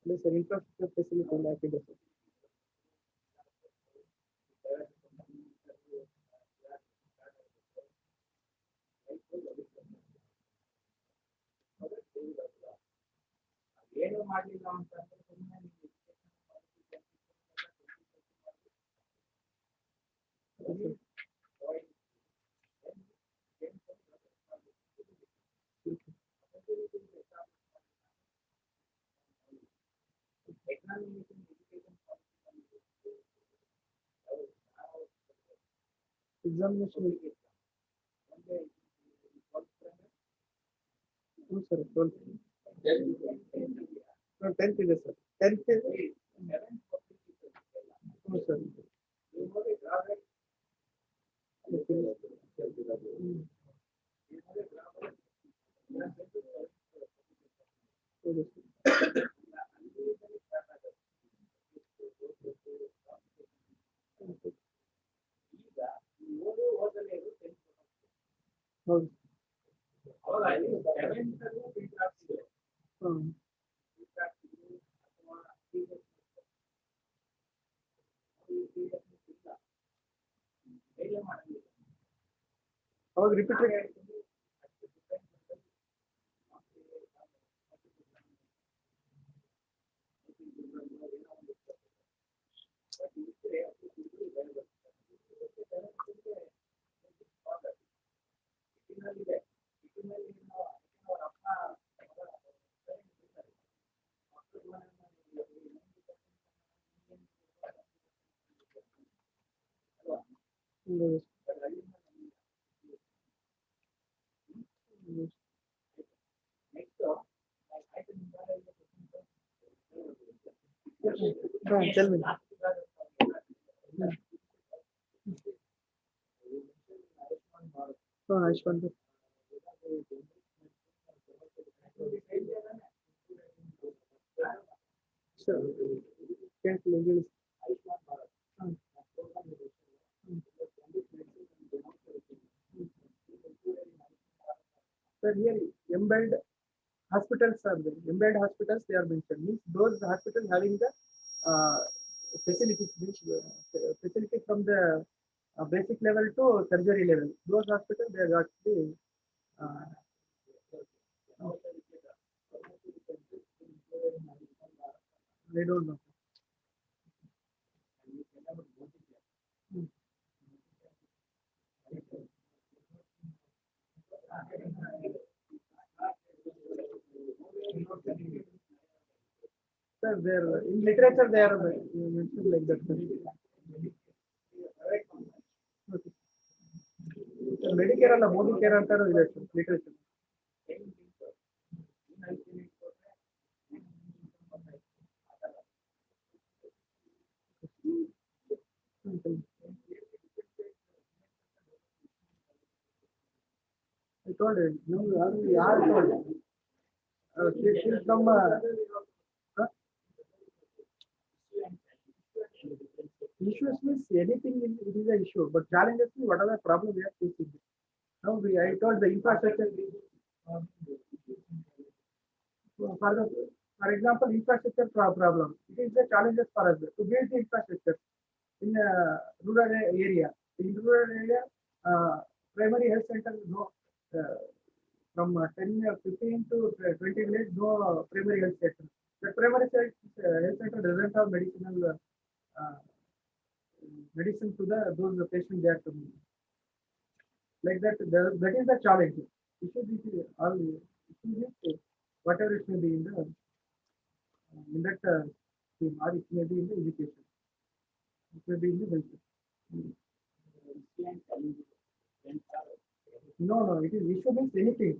ಇಲ್ಲ ಸರ್ ಇನ್ಫ್ರಾಸ್ಟ್ರಕ್ಚರ್ ಫೆಸಿಲಿಟಿ ಎಲ್ಲ ಹಾಕಿದೆ ಸರ್. ಎಕ್ಸಾಮಿನೇಷನ್ ಹ್ಞೂ ಸರ್ 12th 10th ಇದೆ ಸರ್. 10th ಹ್ಞೂ ಸರ್. ಹೌದು ಸರ್. ಹೌದು. ಹ್ಞೂ ಅವಾಗ repeated Tell me. Ayushman. Sure. Can't believe Sir, here embedded hospitals are there. Embedded hospitals they are mentioned. Means those hospitals having the uh, facilities, facility from the basic level to surgery level. Those hospitals they got the uh, I don't know. Hmm. Sir, there in literature they are mentioned like that. Okay. So Medicare ಅಲ್ಲ Modi care ಅಂತಾನೂ ಇದೆ literature. I told you, no, ಯಾರು told you? She's from huh? Issues means anything it is an issue, but challenges means what are the problem we are facing. Now I told the infrastructure. For example, infrastructure problem. It is the challenges for us to build the infrastructure in a rural area. In rural area, primary health center no. From 10, 15 to 20 minutes, no primary health center. The primary health center doesn't have medicine to those patients they are coming. Like that, that is the challenge. It should be all. It should be whatever it may be in that scheme, or it may be in the education. It may be in the health. No, no, it is issue means anything.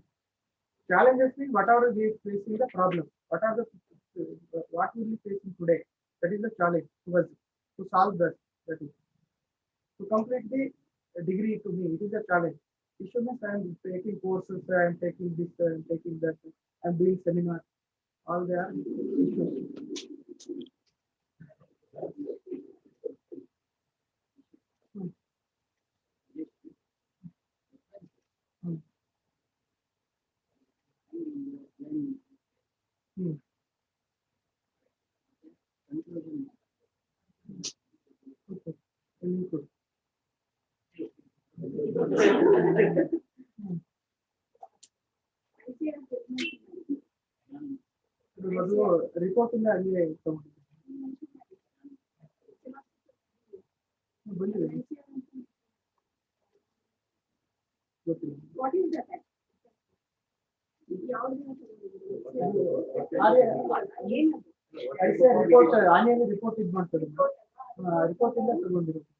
Challenges means whatever we are facing the problem. What are the what we will be facing today? That is the challenge to us to solve that. That is to complete the degree to me. It is a challenge. Issue means I am taking courses, I am taking this, I am taking that, I am doing seminar. All they are issues. Hmm. Hmm. Hmm. Okay. Very good. Hmm. ಇದು ಮೊದಲು report ಇಂದ ಅಲ್ಲಿ ಬಂದಿದೆ ಗೊತ್ತಿಲ್ಲ. Report ಆನೆಯಲ್ಲಿ report ಇದು ಮಾಡ್ತಾರೆ report ಇಂದ ತಗೊಂಡಿರುತ್ತೆ.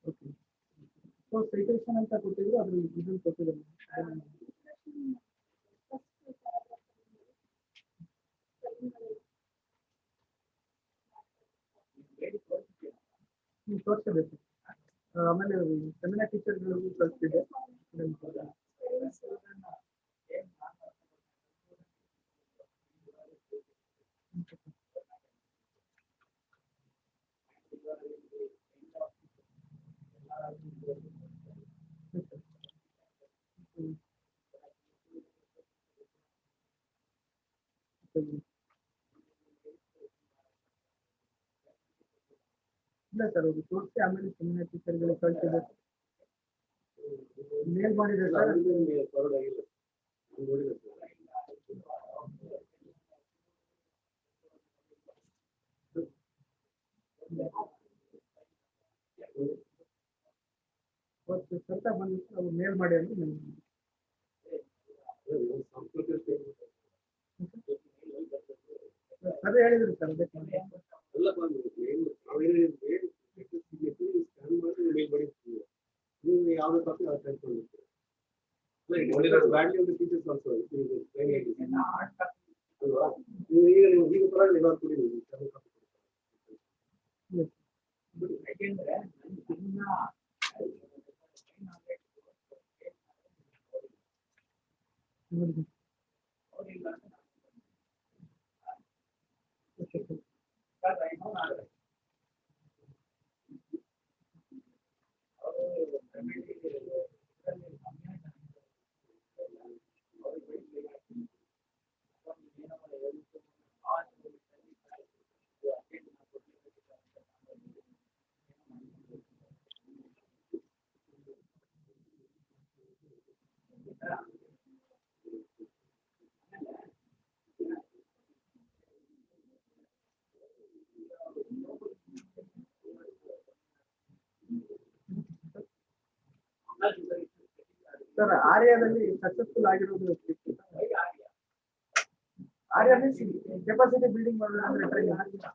Okay so citation ಅಂತ ಕೊಟ್ಟಿದ್ರು ಅದ್ರ ಇದನ್ನು ಕೊಟ್ಟಿದ್ದಾರೆ. ತೋರಿಸಬೇಕು ಆಮೇಲೆ ಸೆಮಿನಾರ್ ಟೀಚರ್ಗಳಿಗೂ ಕಳಿಸ್ತಿದ್ದೆ. ಇಲ್ಲ ಸರ್ ಅದು ತೋರಿಸಿ ಆಮೇಲೆ ಸೆಮಿನಾರ್ ಟೀಚರ್ಗಳಿಗೆ ಕಳಿಸಿದೆ. ಮೇಲ್ ಮಾಡಿದೆ ಸರ್. ಸ್ವಲ್ಪ ಬಂದಿತ್ತು ಅವ್ರು ಮೇಲ್ ಮಾಡಿ ಅಂತ ಅದೇ ಹೇಳಿದ್ರು sir. have a copy or transfer. Like only the value of the features also. ಈಗ ಪರವಾಗಿಲ್ಲ ಇವಾಗ ಕೊಡಿ Yes. Mhm. Okay. ಸರ್ ಆರ್ಯಾದಲ್ಲಿ ಸಕ್ಸಸ್ಫುಲ್ ಆಗಿರೋದು ಆರ್ಯ ಮೀನ್ಸ್ ಕೆಪಾಸಿಟಿ ಬಿಲ್ಡಿಂಗ್ ಮಾಡೋದು ಅಂದ್ರೆ ಟ್ರೈನಿಂಗ್.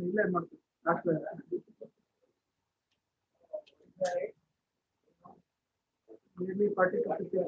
ಇಲ್ಲೇ ಮಾಡ್ತೀವಿ ಲಾಸ್ಟ್ maybe 40 to 50.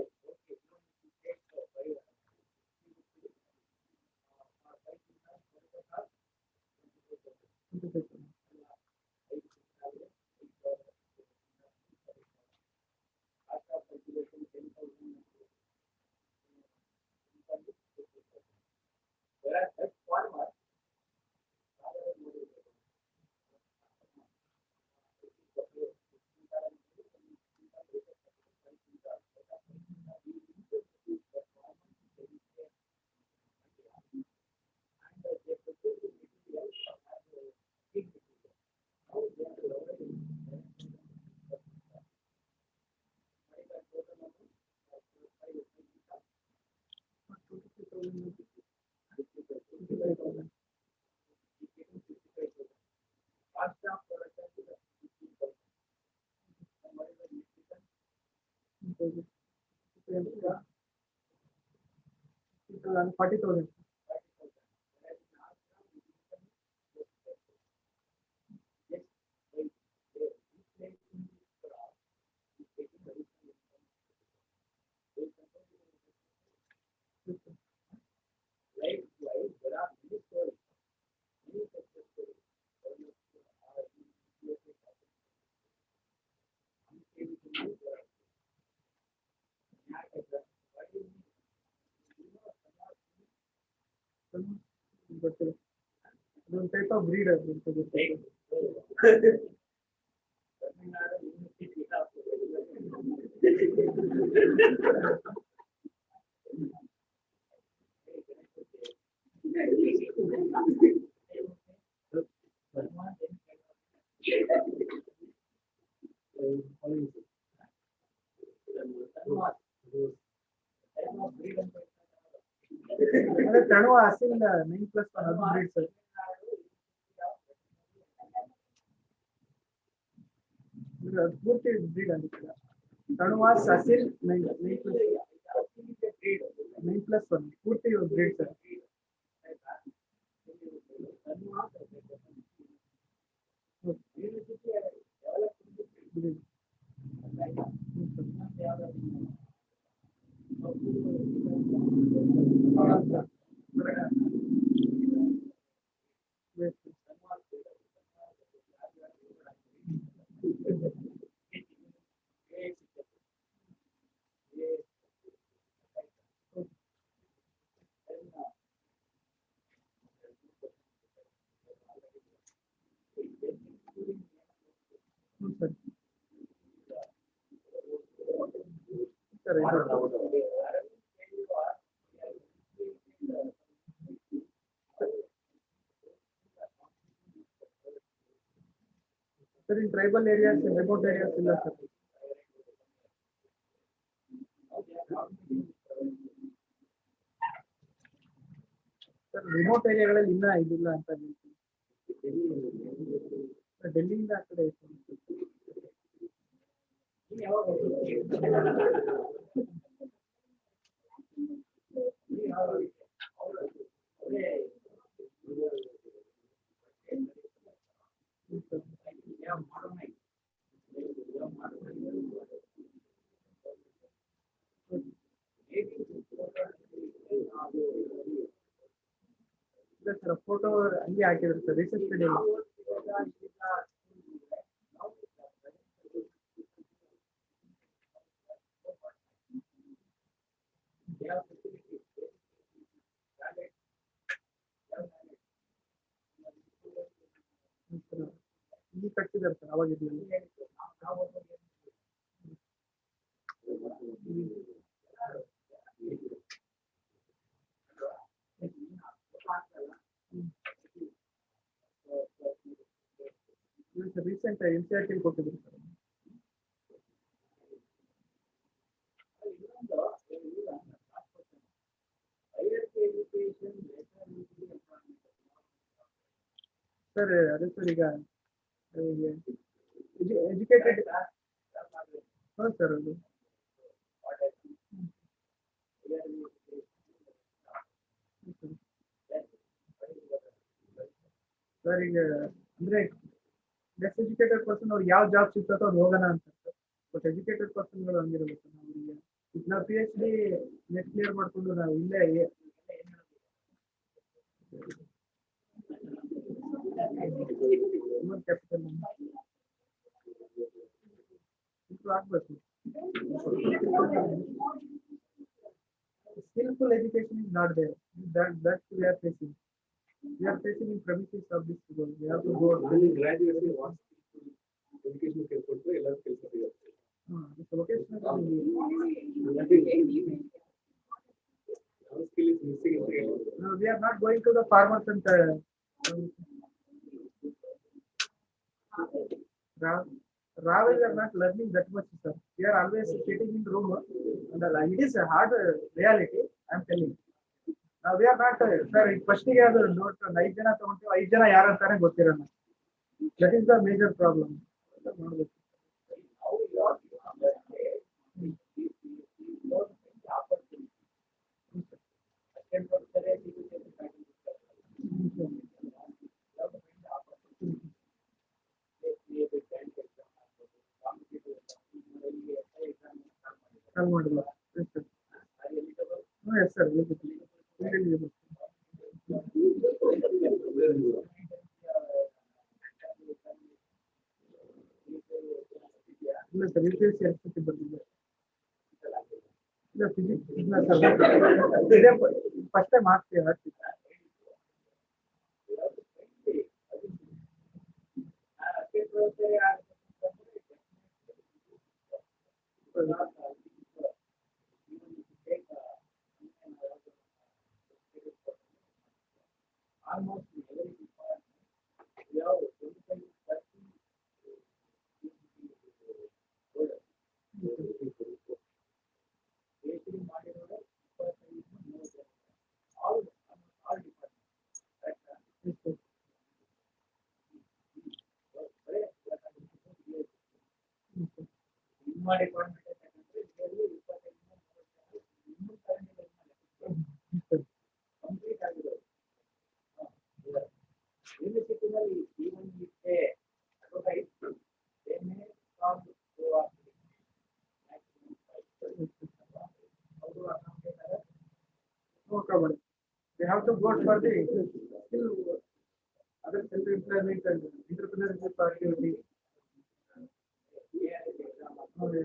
And 40,000. ಗೊತ್ತಿಲ್ಲ ಅದೊಂದು ಟೈಪ್ ಆಫ್ ಬ್ರೀಡ್ ಅದು ಅಂತ ಗೊತ್ತಿಲ್ಲ. ಅದೇ ತಣುವ ಅಸಿಲ್ 9+1 ಅದು ಬ್ರೀಡ್ ಸರ್. ಪೂರ್ತಿ ಬ್ರೀಡ್ ಅಂತಿಲ್ಲ. ತಣುವಾಸ್ ಅಸಿಲ್ 9+1 ಪೂರ್ತಿ breed sir. Sir, in tribal areas, in remote areas, ಇಲ್ಲ sir. Sir, remote ಏರಿಯಾಗಳಲ್ಲಿ ಇನ್ನ ಇದಿಲ್ಲ ಅಂತ ಹೇಳ್ತೀನಿ. ಡೆಲ್ಲಿಯಿಂದ ಆ ಕಡೆ ಐತೆ. ಇಲ್ಲ ಸರ್, ಫೋಟೋ ಅಲ್ಲಿ ಹಾಕಿದ್ರು ಸರ್ ರಿಸರ್ಚ್ ಸ್ಟಡಿಯಲ್ಲಿ. ಇಲ್ಲಿ ಕಟ್ಟಿದ್ದಾರೆ ಸರ್ ಅವಾಗ ಇರ್ಲಿಲ್ಲ. ರೀಸೆಂಟ್ NCERT ಕೊಟ್ಟಿದ್ರು ಸರ್. ಸರ್ ಅದೇ ಸರ್ ಈಗ ಎಜುಕೇಟೆಡ್ ಹೌದು ಸರ್ ಅದು ಸರ್ ಈಗ ಅಂದ್ರೆ ಲೆಸ್ ಎಜುಕೇಟೆಡ್ ಪರ್ಸನ್ ಅವ್ರಿಗೆ ಯಾವ ಜಾಬ್ ಸಿಗ್ತದೋ ಅವ್ರು ಹೋಗೋಣ ಅಂತ ಬಟ್ ಎಜುಕೇಟೆಡ್ ಪರ್ಸನ್ಗಳು ಹಂಗಿರ್ಬೇಕು ಅವರಿಗೆ. ಈಗ ನಾವು PhD ನೆಟ್ ಕ್ಲಿಯರ್ ಮಾಡ್ಕೊಂಡು ನಾವು ಇಲ್ಲೇ ಕ್ಯಾಪಿಟಲ್ ಆಗ್ಬೇಕು. Skillful education is not there. That we are facing. We are facing in premises of this school. We have to go. Graduation was education ಕೇಳ್ಕೊಟ್ರೆ ಎಲ್ಲರೂ ಕೆಲಸ ಸಿಗುತ್ತೆ. Vocational. Our skill is missing. No, we are not going to the farmers and Ravel are not learning that much, sir. We are always sitting in room, and it is a hard reality. I am telling. We are not, sir. First ಗೆ ಅದು note 5 ಜನ ತಗೊಂಡು 5 ಜನ ಯಾರು ಅಂತಾನೆ ಗೊತ್ತಿರಲ್ಲ. That is the major problem. Yes, sir. ಇಲ್ಲ sir UPSC ಎಷ್ಟಕ್ಕೆ ಬಂದಿದೆ ಇಲ್ಲ ಫಿಸಿಕ್ಸ್ ಇಲ್ಲ ಸರ್ ಇದೇ ಫಸ್ಟ್ ಟೈಮ್ ಆಗ್ತೀವಿ They have to go for the skill, other self-employment and entrepreneurship activity. Other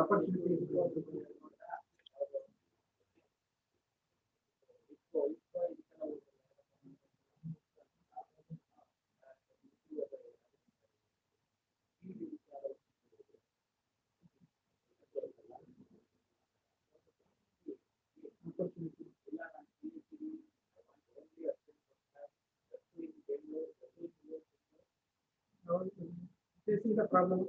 opportunities. the problem?